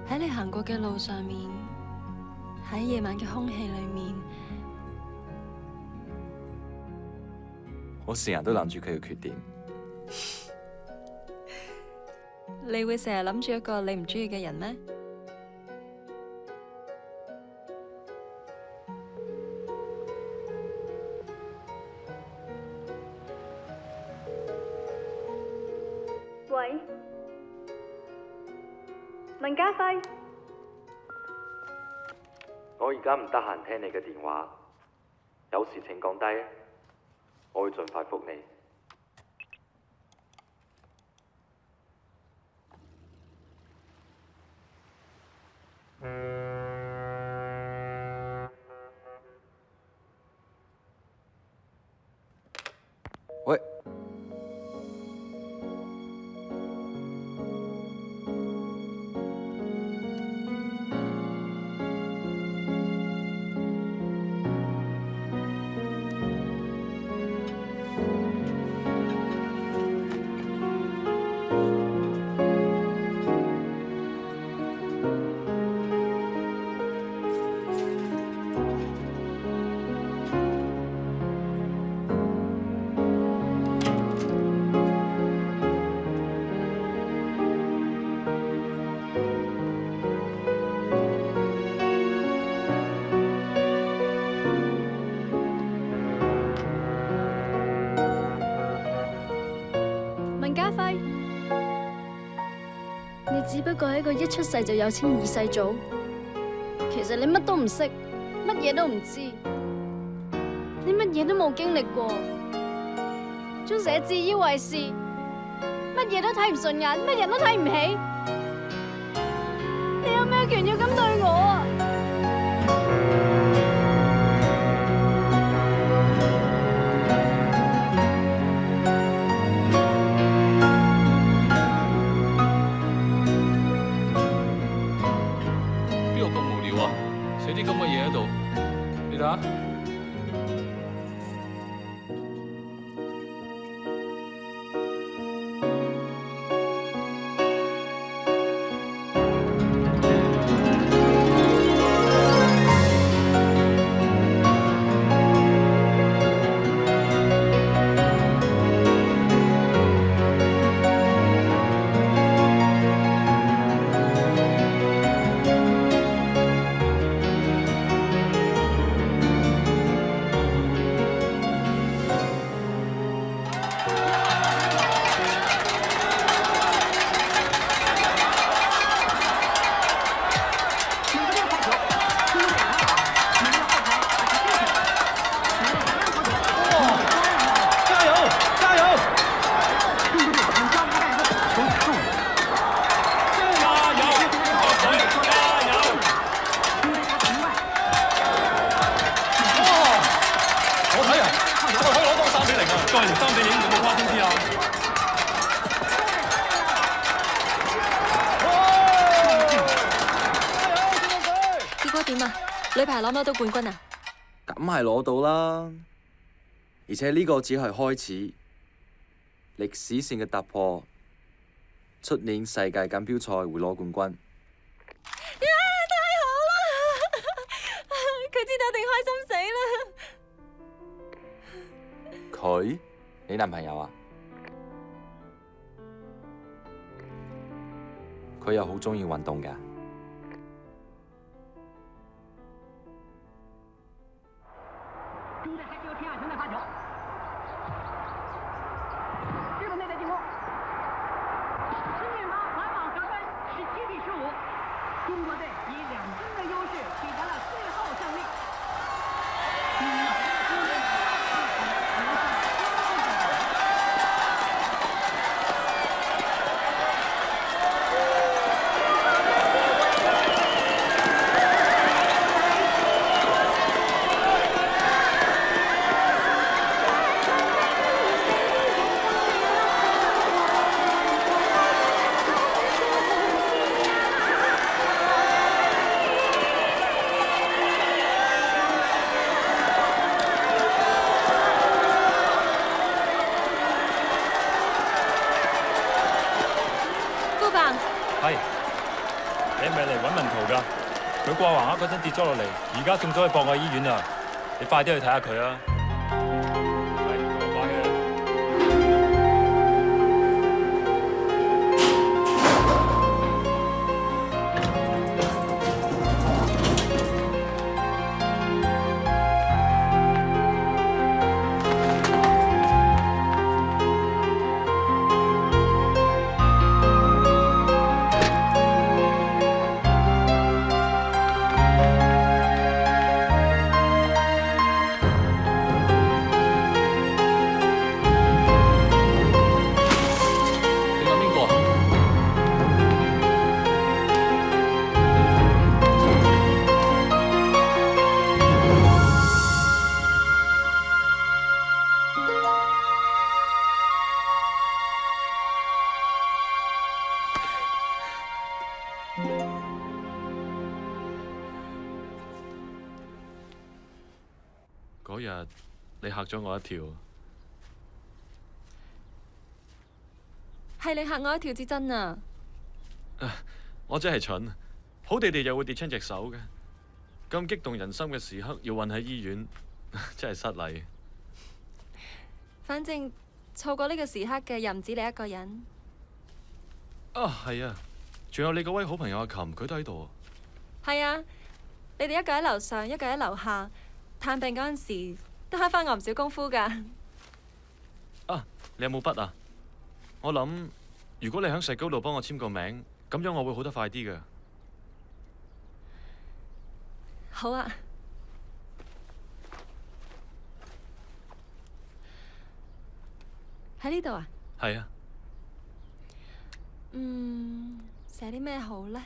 喺你行過嘅路上面，喺夜晚嘅空氣裏面，
我成日都諗住佢嘅缺點。
你會成日諗住一個你唔中意嘅人咩？
喂，文家輝，
我而家唔得閒聽你嘅電話，有事請講低，我會盡快覆你。喂。
文家輝，你只不過係一個一出世就有錢二世祖，其實你乜都唔識，乜嘢都唔知，你乜嘢都冇經歷過，仲成日自以為是，乜嘢都睇唔順眼，乜人都睇唔起，你有咩權要咁對我啊？
寫啲咁嘅嘢喺度，你睇下。
女排攞唔攞到冠軍啊？
梗係攞到啦，而且呢個只係開始，歷史性嘅突破，出年世界錦標賽會攞冠軍。
太好啦！佢知道一定開心死啦！
佢？你男朋友啊？佢又好鍾意運動㗎。
中队还需要田亚琼的发球，日本队的进攻
老闆，
係，你係咪嚟揾文圖㗎？佢掛橫額嗰陣跌咗落嚟，而家送咗去博愛醫院啊！你快啲去睇下佢啊！係，我掛起啦。
嗰日你嚇咗我一跳，
係你嚇我一跳至真啊！
我真係蠢，好地地又會跌親隻手嘅，咁激動人心嘅時刻要韞喺醫院，真係失禮。
反正錯過呢個時刻嘅又唔止你一個人。
啊，係啊，仲有你嗰位好朋友阿琴，佢都喺度。
係啊，你哋一個喺樓上，一個喺樓下，探病嗰陣時都慳返我唔少功夫㗎。
啊，你有冇筆啊？我諗如果你喺石膏度幫我簽個名，咁樣我會好得快啲㗎。
好啊。喺呢度啊？
係啊。
寫啲咩好呢？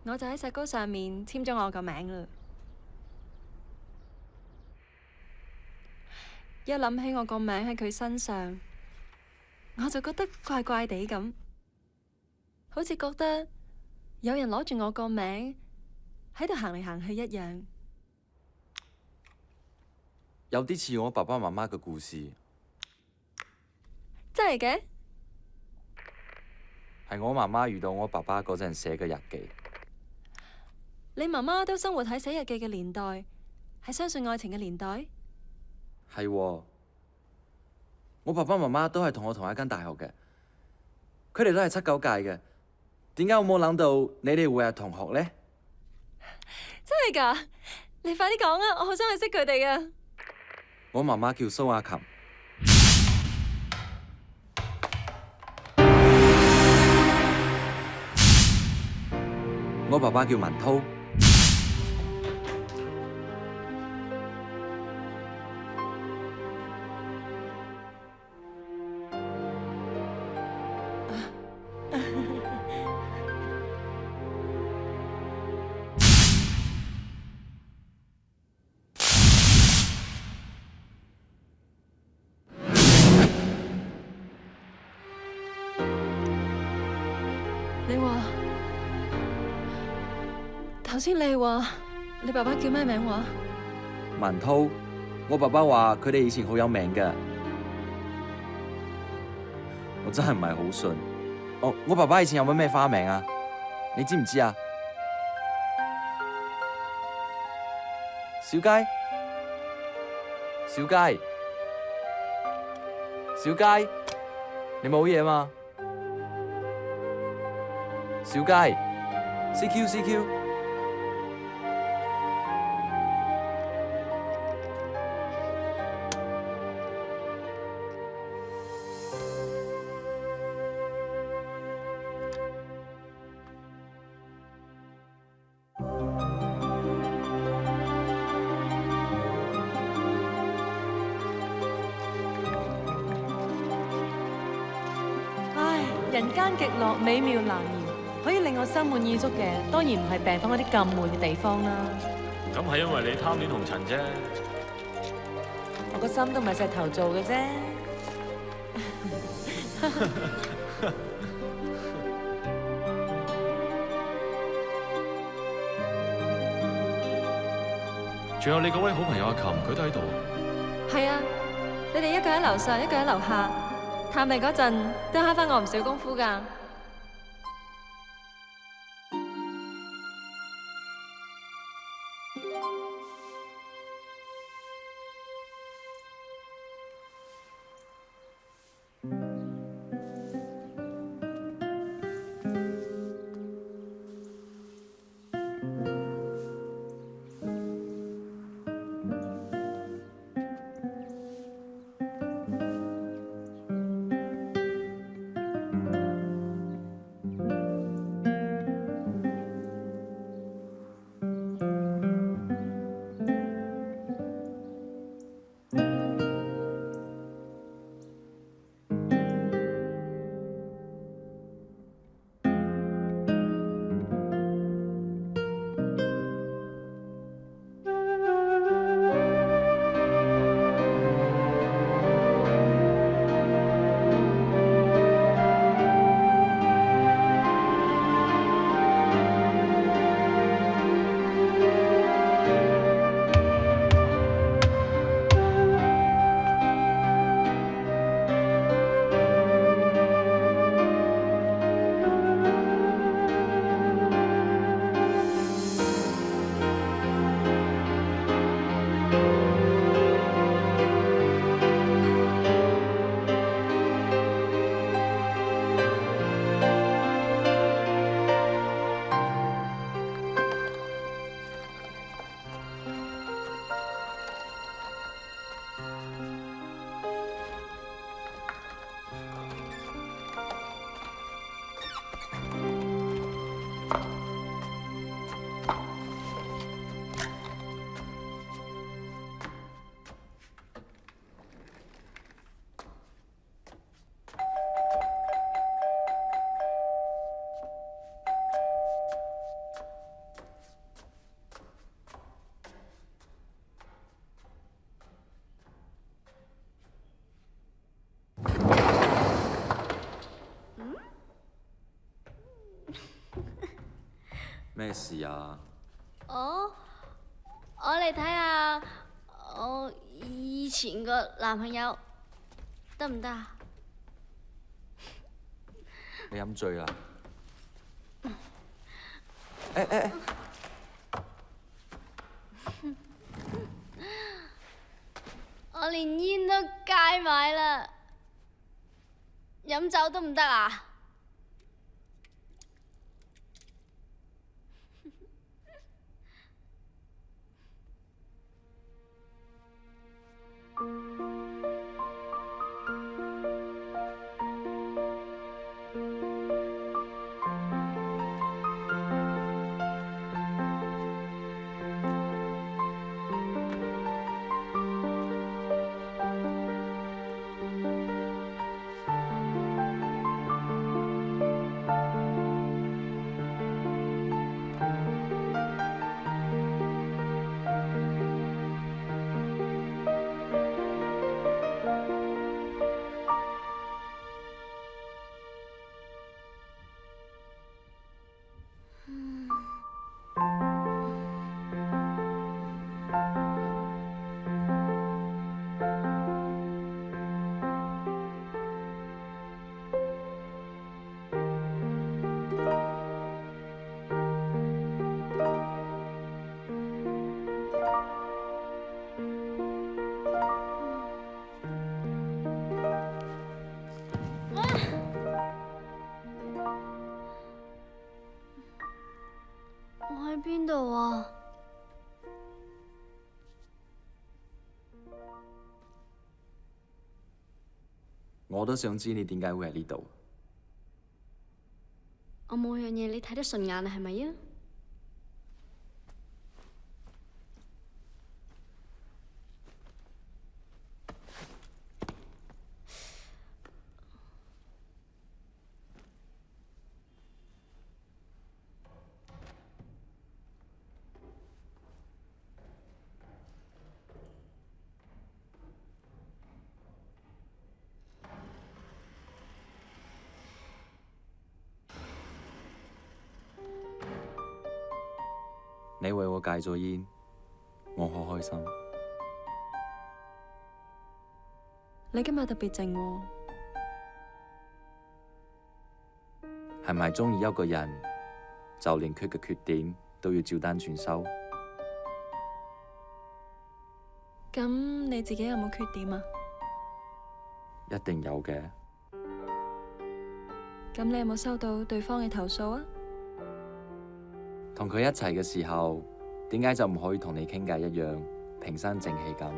我就喺石膏上面簽咗我個名啦。一諗起我個名喺佢身上，我就覺得怪怪地咁，好似覺得有人攞住我個名喺度行嚟行去一樣。
有啲似我爸爸媽媽嘅故事。
真係嘅？
係我媽媽遇到我爸爸嗰陣寫嘅日記。
你媽媽都生活喺寫日記嘅年代，係相信愛情嘅年代？
係喎，我爸爸媽媽都係同我同一間大學嘅，佢哋都係7、9屆嘅。點解我冇諗到你哋會係同學呢？
真係㗎？你快啲講啊！我好想去識佢哋啊！
我媽媽叫蘇亞琴，我爸爸叫文濤。
你話頭先你話你爸爸叫咩名話？
文濤，我爸爸話佢哋以前好有名嘅，我真係唔係好信。我爸爸以前有咩花名啊？你知唔知啊？小佳，小佳，小佳，你冇嘢嘛？小佳 ，CQ。
唉，人間極樂，美妙難言。可以令我心滿意足嘅，當然唔係病房嗰啲咁悶嘅地方啦。
咁係因為你貪戀紅塵啫。
我個心都唔係石頭做嘅啫。
仲有你嗰位好朋友阿琴，佢都喺度。
係啊，你哋一個喺樓上，一個喺樓下，探病嗰陣都慳翻我唔少功夫㗎。
咩事啊？
我嚟睇下我以前個男朋友得唔得啊？
你飲醉啦？
我連煙都戒埋啦，飲酒都唔得啊？邊度啊？
我都想知你點解會喺呢度。
我冇樣嘢你睇得順眼啊，係咪啊？
你為我戒咗煙，我好開心。
你今日特別靜喎。
係咪中意一個人，就連佢嘅缺點都要照單全收？
咁你自己有冇缺點啊？
一定有嘅。
咁你有冇收到對方嘅投訴啊？
同佢一齊嘅時候，點解就唔可以同你傾偈一樣平心靜氣咁？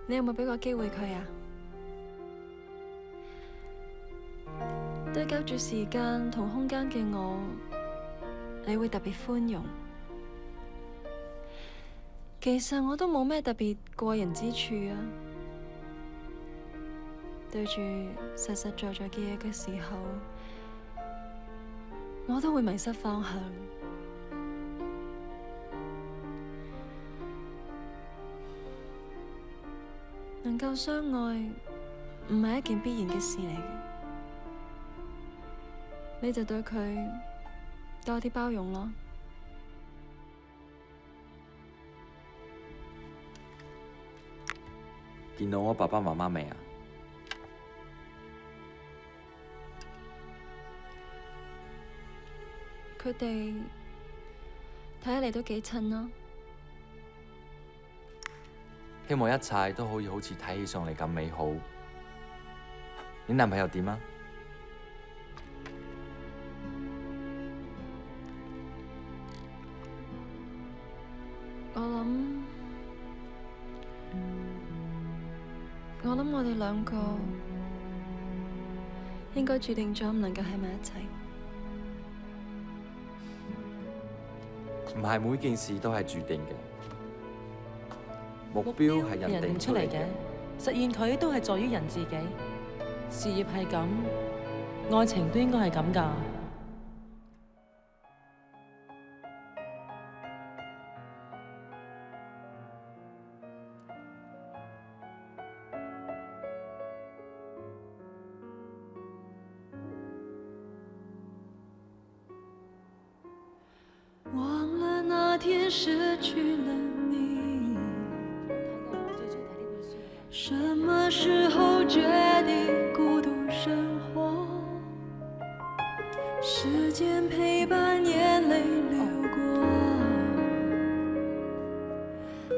你有冇俾個機會佢啊？對隔住時間同空間嘅我，你會特別寬容。其實我都冇咩特別過人之處啊。對住實實在在嘅嘢嘅時候，我都會迷失方向。能夠相愛唔係一件必然嘅事嚟嘅，你就對佢多啲包容咯。
見到我爸爸媽媽未啊？
佢哋睇起嚟都幾親咯。
希望一切都可以好似睇起上嚟咁美好。你男朋友點啊？
我諗我哋兩個應該注定咗唔能夠喺埋一齊。
唔係每件事都係注定嘅，目標係人定出嚟嘅，
實現佢都係在於人自己。事業係咁，愛情都應該係咁㗎。
忘了那天失去了你，什麼時候決定孤獨生活？時間陪伴，眼淚流過，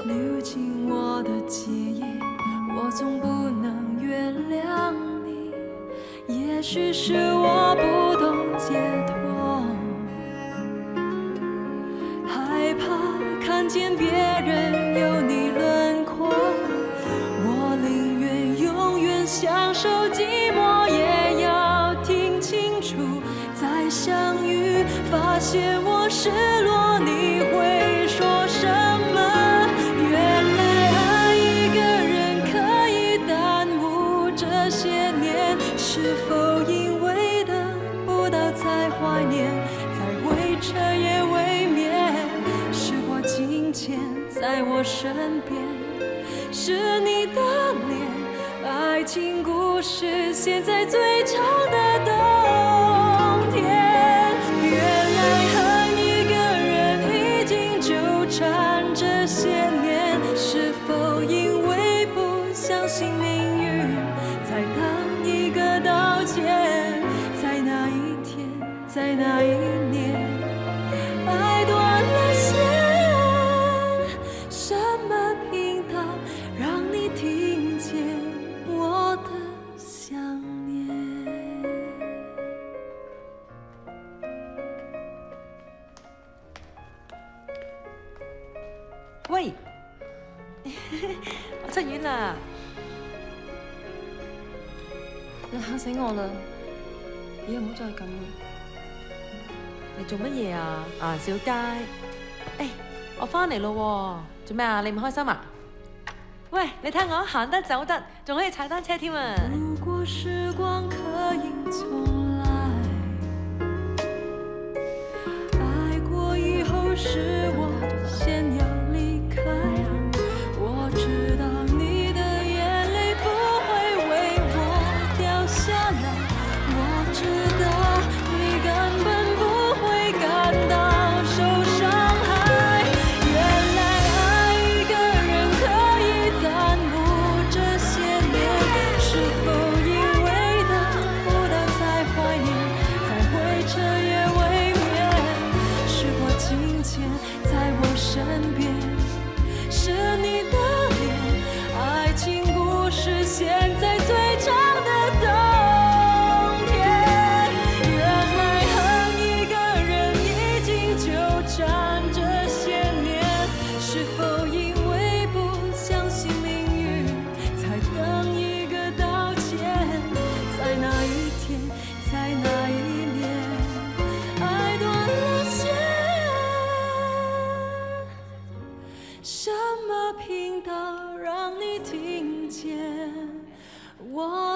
流進我的記憶，我總不能原諒你。也許是我不懂解脫，看見別人有你輪廓，我寧願永遠享受寂寞，也要聽清楚，再相遇發現我失落，你會說什麼？原來愛一個人可以耽誤這些年，是否因為得不到才懷念，才會徹夜未眠？金錢在我身邊，是你的臉，愛情故事現在最長的冬天。原來恨一個人已經糾纏這些年，是否因為不相信命運，才等一個道歉？在那一天，在那一年，愛斷了線。
喂，我出院啦！
你嚇死我啦！以後唔好再咁啦！
你做乜嘢啊？啊，小佳，我翻嚟咯喎，做咩啊？你唔開心啊？喂，你睇我行得走得，仲可以踩單車添啊！
如果時光可以重來，愛過以後是我先要離開，我知道你的眼淚不會為我掉下來，我知道你根本不會感到受傷害。原來愛一個人可以耽誤這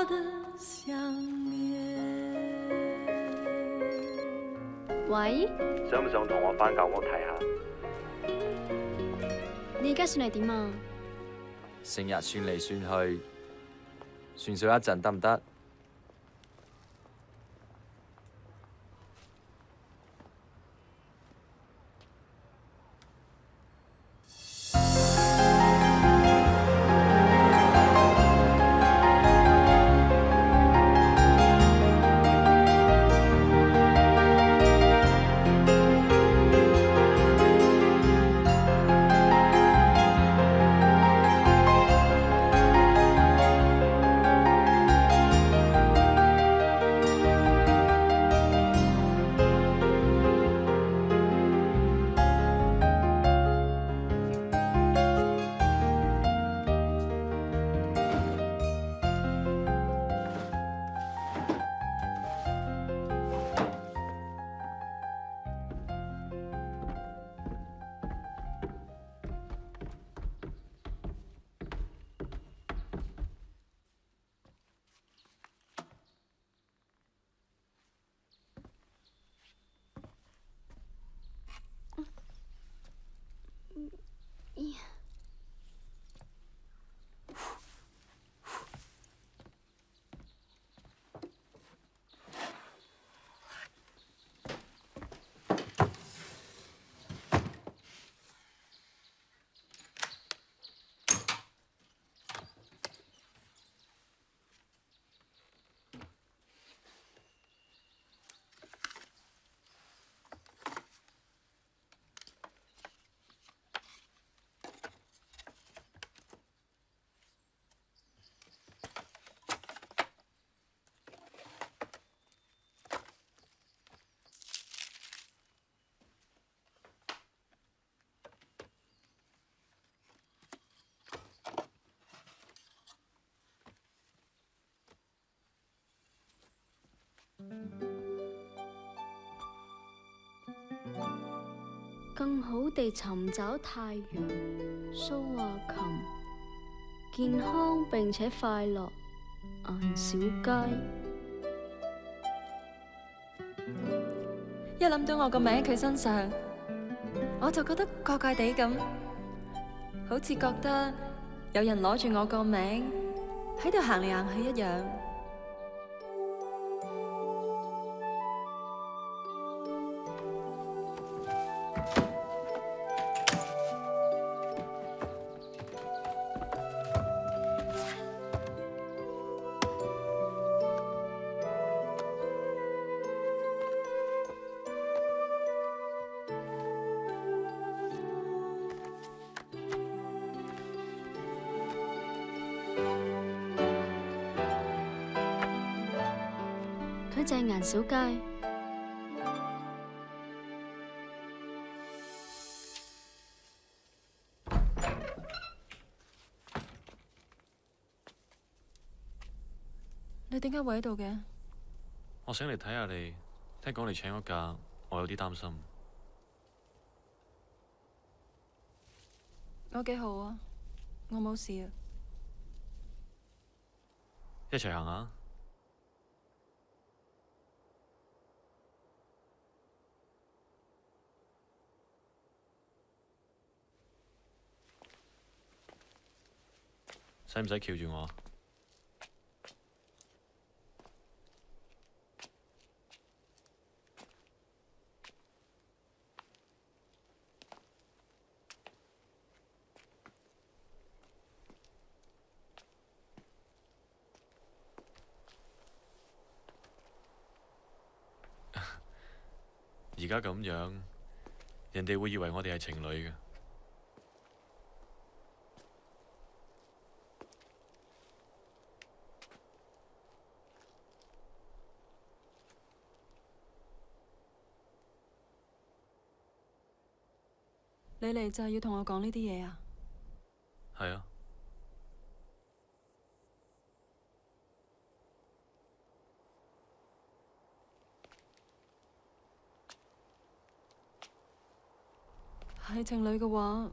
我的想念。
喂，
想唔想同我翻舊屋睇下？
你而家算係點啊？
成日算嚟算去，算數一陣得唔得？
更好地尋找太陽，蘇華琴，健康並且快樂，顏小佳。
一諗到我個名喺佢身上，我就覺得怪怪地咁，好似覺得有人攞住我個名喺度行嚟行去一樣。
佢就係顏小佳。
你點解會喺度嘅？
我醒嚟睇下你，聽講你請咗假，我有啲擔心。
我幾好啊，我冇事啊。
一齊行下。使唔使翹住我？而家咁樣，人哋會以為我哋係情侶嘅。
你嚟就係要同我講呢啲嘢啊？
係啊。
係情侶嘅話，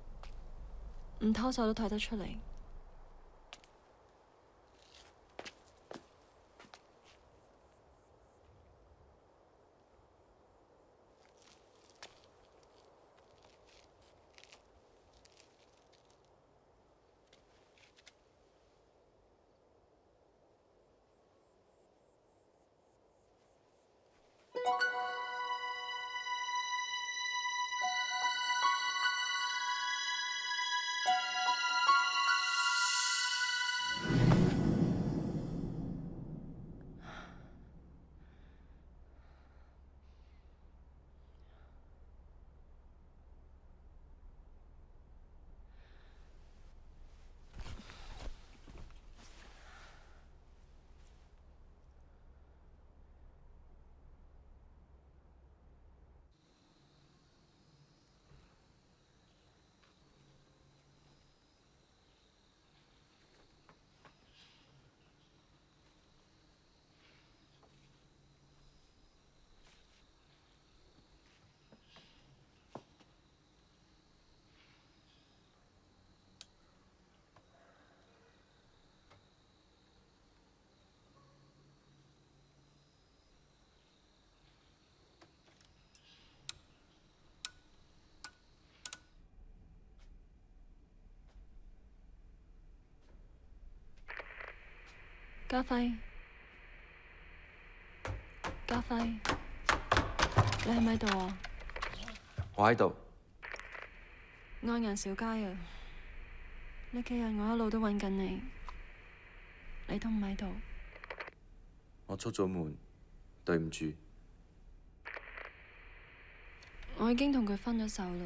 唔拖手都睇得出嚟。家輝，家輝，你喺咪度啊？
我喺度。
愛顏小街啊！呢幾日我一路都揾緊你，你都唔喺度。
我出咗門，對唔住。
我已經同佢分咗手啦，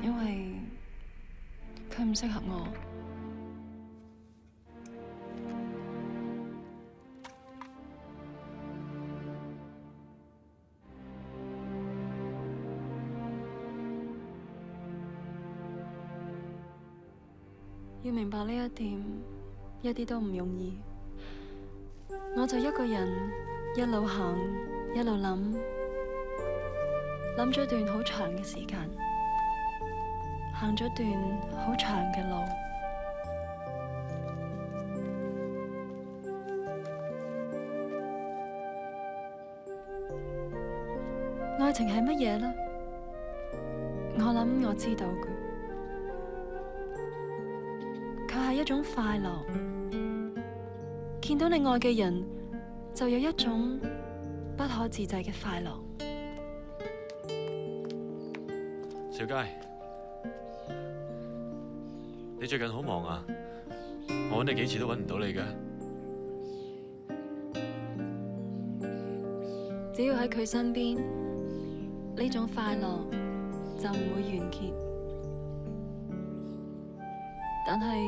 因為佢唔適合我。要明白呢一點，一啲都唔容易。我就一個人一路行，一路諗咗段好長嘅時間，行咗段好長嘅路。愛情係乜嘢呢？我諗我知道嘅。佢係一種快樂，見到你愛嘅人，就有一種不可自制嘅快樂。
小佳，你最近好忙啊？我揾你幾次都揾唔到你嘅。
只要喺佢身邊，呢種快樂就唔會完結。但係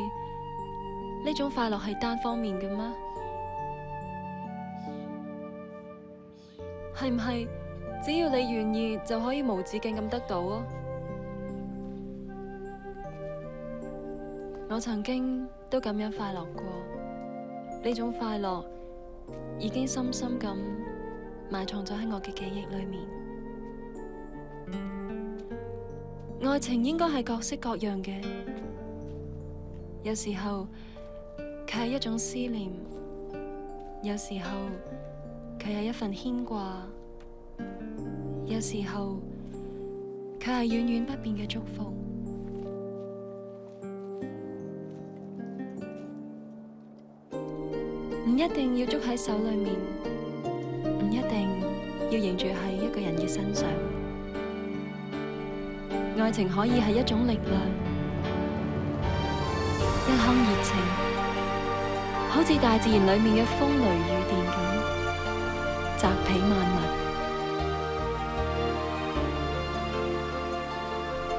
呢種快樂係單方面嘅咩？係唔係只要你願意就可以無止境咁得到啊？我曾經都咁樣快樂過，呢種快樂已經深深咁埋藏咗喺我嘅記憶裏面。愛情應該係各式各樣嘅。有時候佢係一種思念，有時候佢係一份牽掛，有時候佢係遠遠不變嘅祝福。唔一定要捉喺手裏面，唔一定要凝住喺一個人嘅身上。愛情可以係一種力量。一腔熱情，好似大自然裏面嘅風雷雨電咁，澤彼萬物。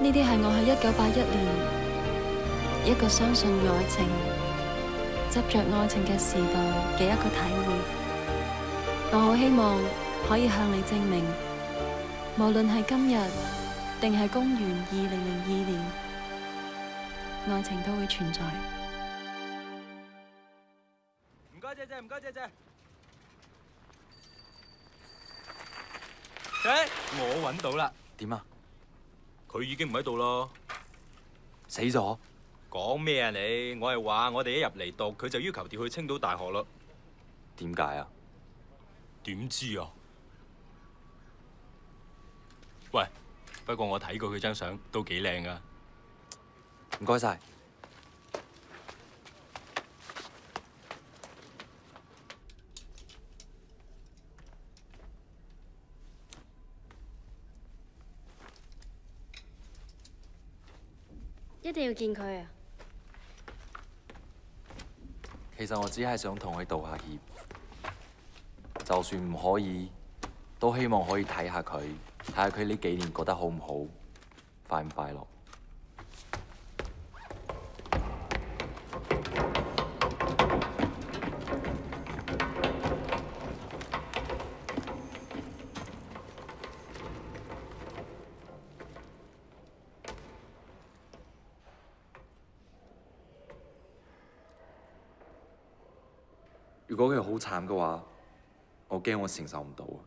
呢啲係我喺1981年一個相信愛情、執着愛情嘅時代嘅一個體會。我好希望可以向你證明，無論係今日定係公元2002年。愛情都會存在。
唔該姐姐，唔該姐姐。我揾到啦。
點啊？
佢已經唔喺度咯。
死咗？
講咩啊你？我係話我哋一入嚟讀，佢就要求調去青島大學咯。
點解啊？
點知啊？喂，不過我睇過佢張相，都幾靚噶。
唔該晒。
一定要見佢啊！
其實我只係想同佢道下歉，就算唔可以，都希望可以睇下佢，睇下佢呢幾年過得好唔好，快唔快樂。如果佢好慘嘅話，我驚我承受唔到啊！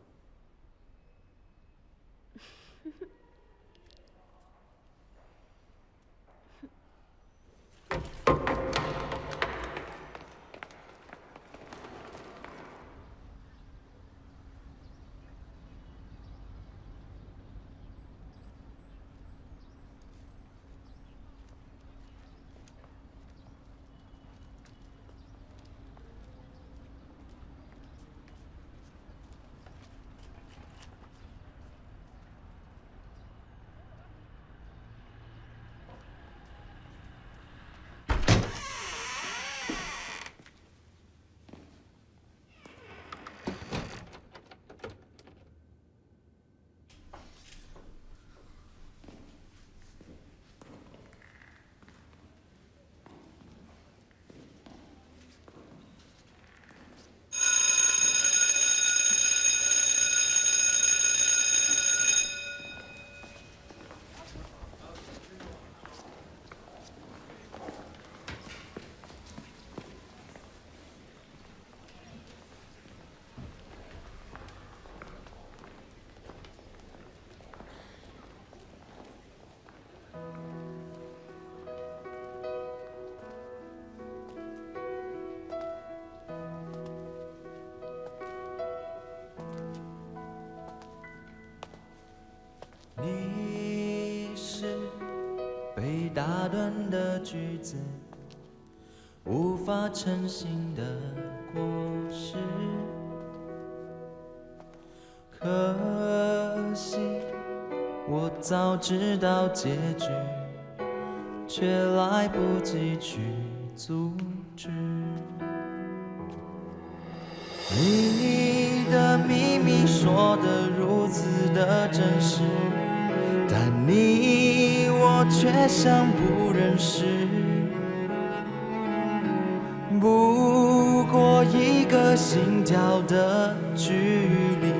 被打断的句子，无法成型的果实。可惜我早知道结局，却来不及去阻止。你的秘密说得如此的真实，但你我却像不认识。不过一个心跳的距离，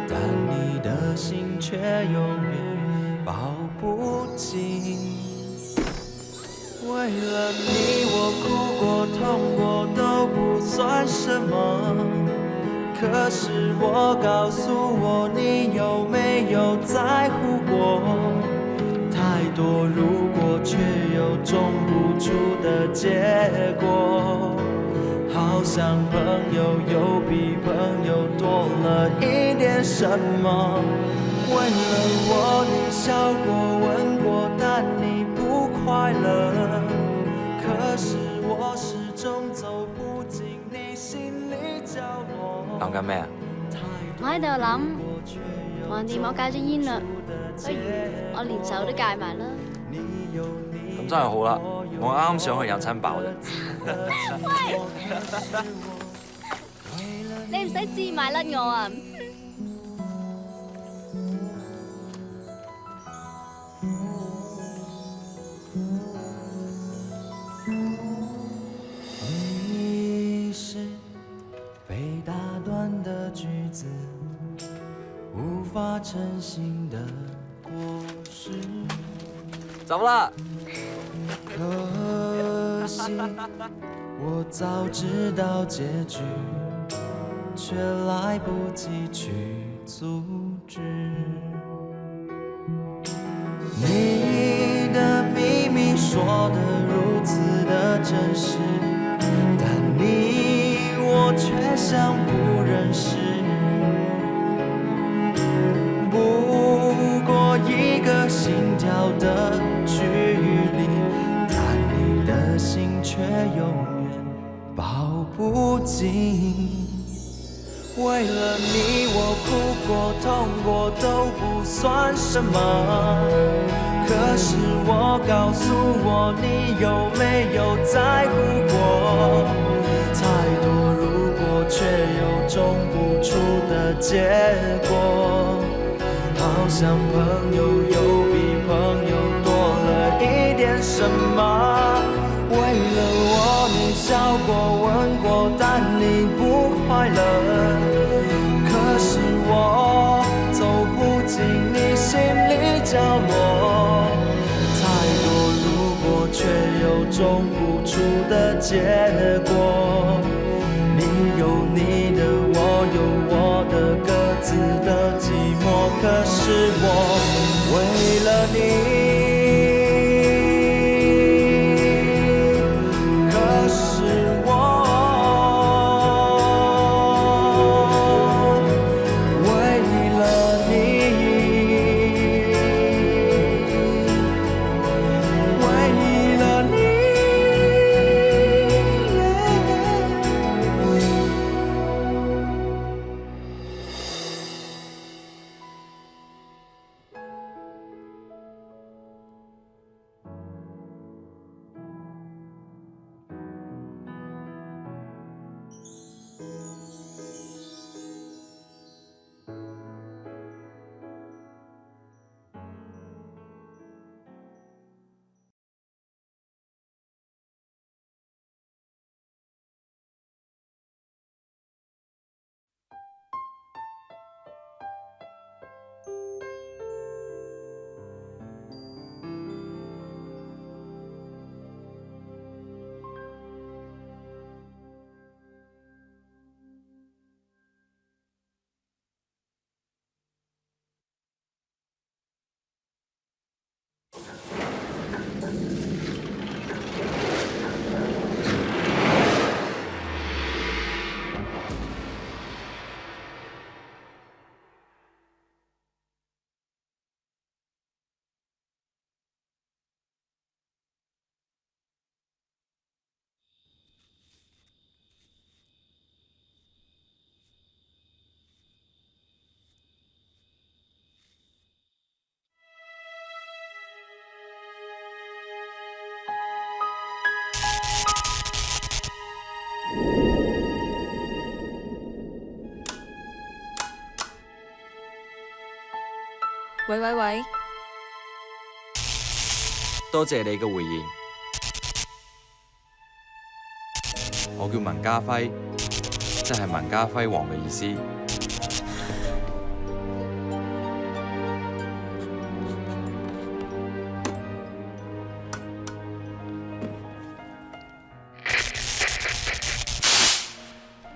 但你的心却永远抱不紧。为了你我哭过痛过都不算什么，可是我告诉我，你有没有在乎过？太多如果，却有种不出的结果。好像朋友又比朋友多了一点什么。为了我，你笑过吻过，但你不快樂，可是我始終走不進你心裏角落。
諗緊咩啊？
我喺度諗，橫掂我戒咗煙啦，不如我連酒都戒埋啦。
咁真係好啦，我啱想去飲親飽啫。
喂，你唔使自賣甩我啊！
你是被打断的句子，无法成型的果实。
走啦！
可惜我早知道结局，却来不及去阻止。你的秘密说得如此的真实，但你我却像不认识。不过一个心跳的距离，但你的心却永远抱不紧。为了你我哭过痛过都不算什么，可是我告诉我，你有没有在乎过？太多如果，却有种不出的结果。好像朋友又比朋友多了一点什么。为了我，你笑过吻过，但你不快乐。可是我走不进你心里角落。太多如果，却有种不出的结果。你有你的，我有我的，各自的寂寞。可是我为了你。
喂喂喂，
多謝你嘅回應。我叫文家輝，即係文家輝煌嘅意思。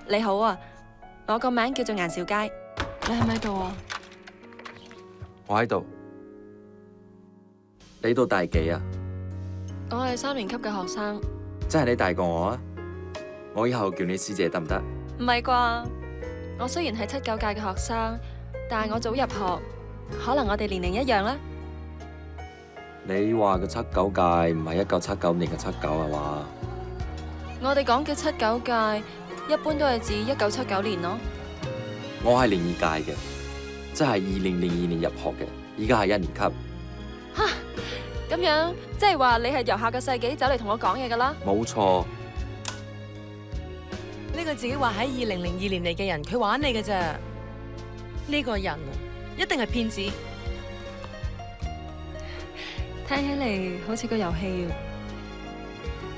你好啊，我個名叫做顏兆佳，你喺咪度啊？
我喺度。你到大幾啊？
我係3年級嘅學生。
即係你大過我啊？我以後叫你師姐得唔得？
唔係啩？我雖然係7、9屆嘅學生，但係我早入學，可能我哋年齡一樣啦。
你話嘅7、9屆唔係1979年嘅79係嘛？
我哋講嘅7、9屆，一般都係指1979年咯。
我係02屆嘅，即係2002年入學嘅，依家係1年級。
吓，咁樣即係話你係由下個世紀走嚟同我講嘢噶啦？
冇錯。
呢個自己話喺2002年嚟嘅人，佢玩你嘅咋？呢個人啊，一定係騙子。
聽起嚟好似個遊戲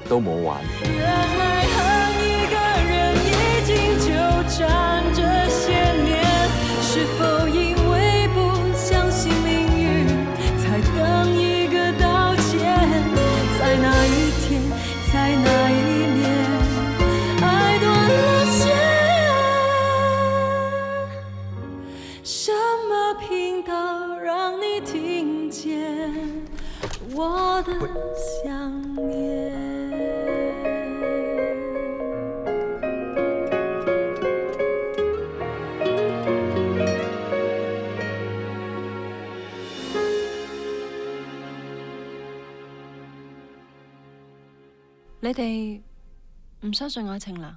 都冇玩。
原來和一個人已經糾纏這些年，是否因為不相信命運，才等一個道歉？在那一天，在那一年，愛斷了線，什麼頻道讓你聽見我的想念？
你哋唔相信愛情啦？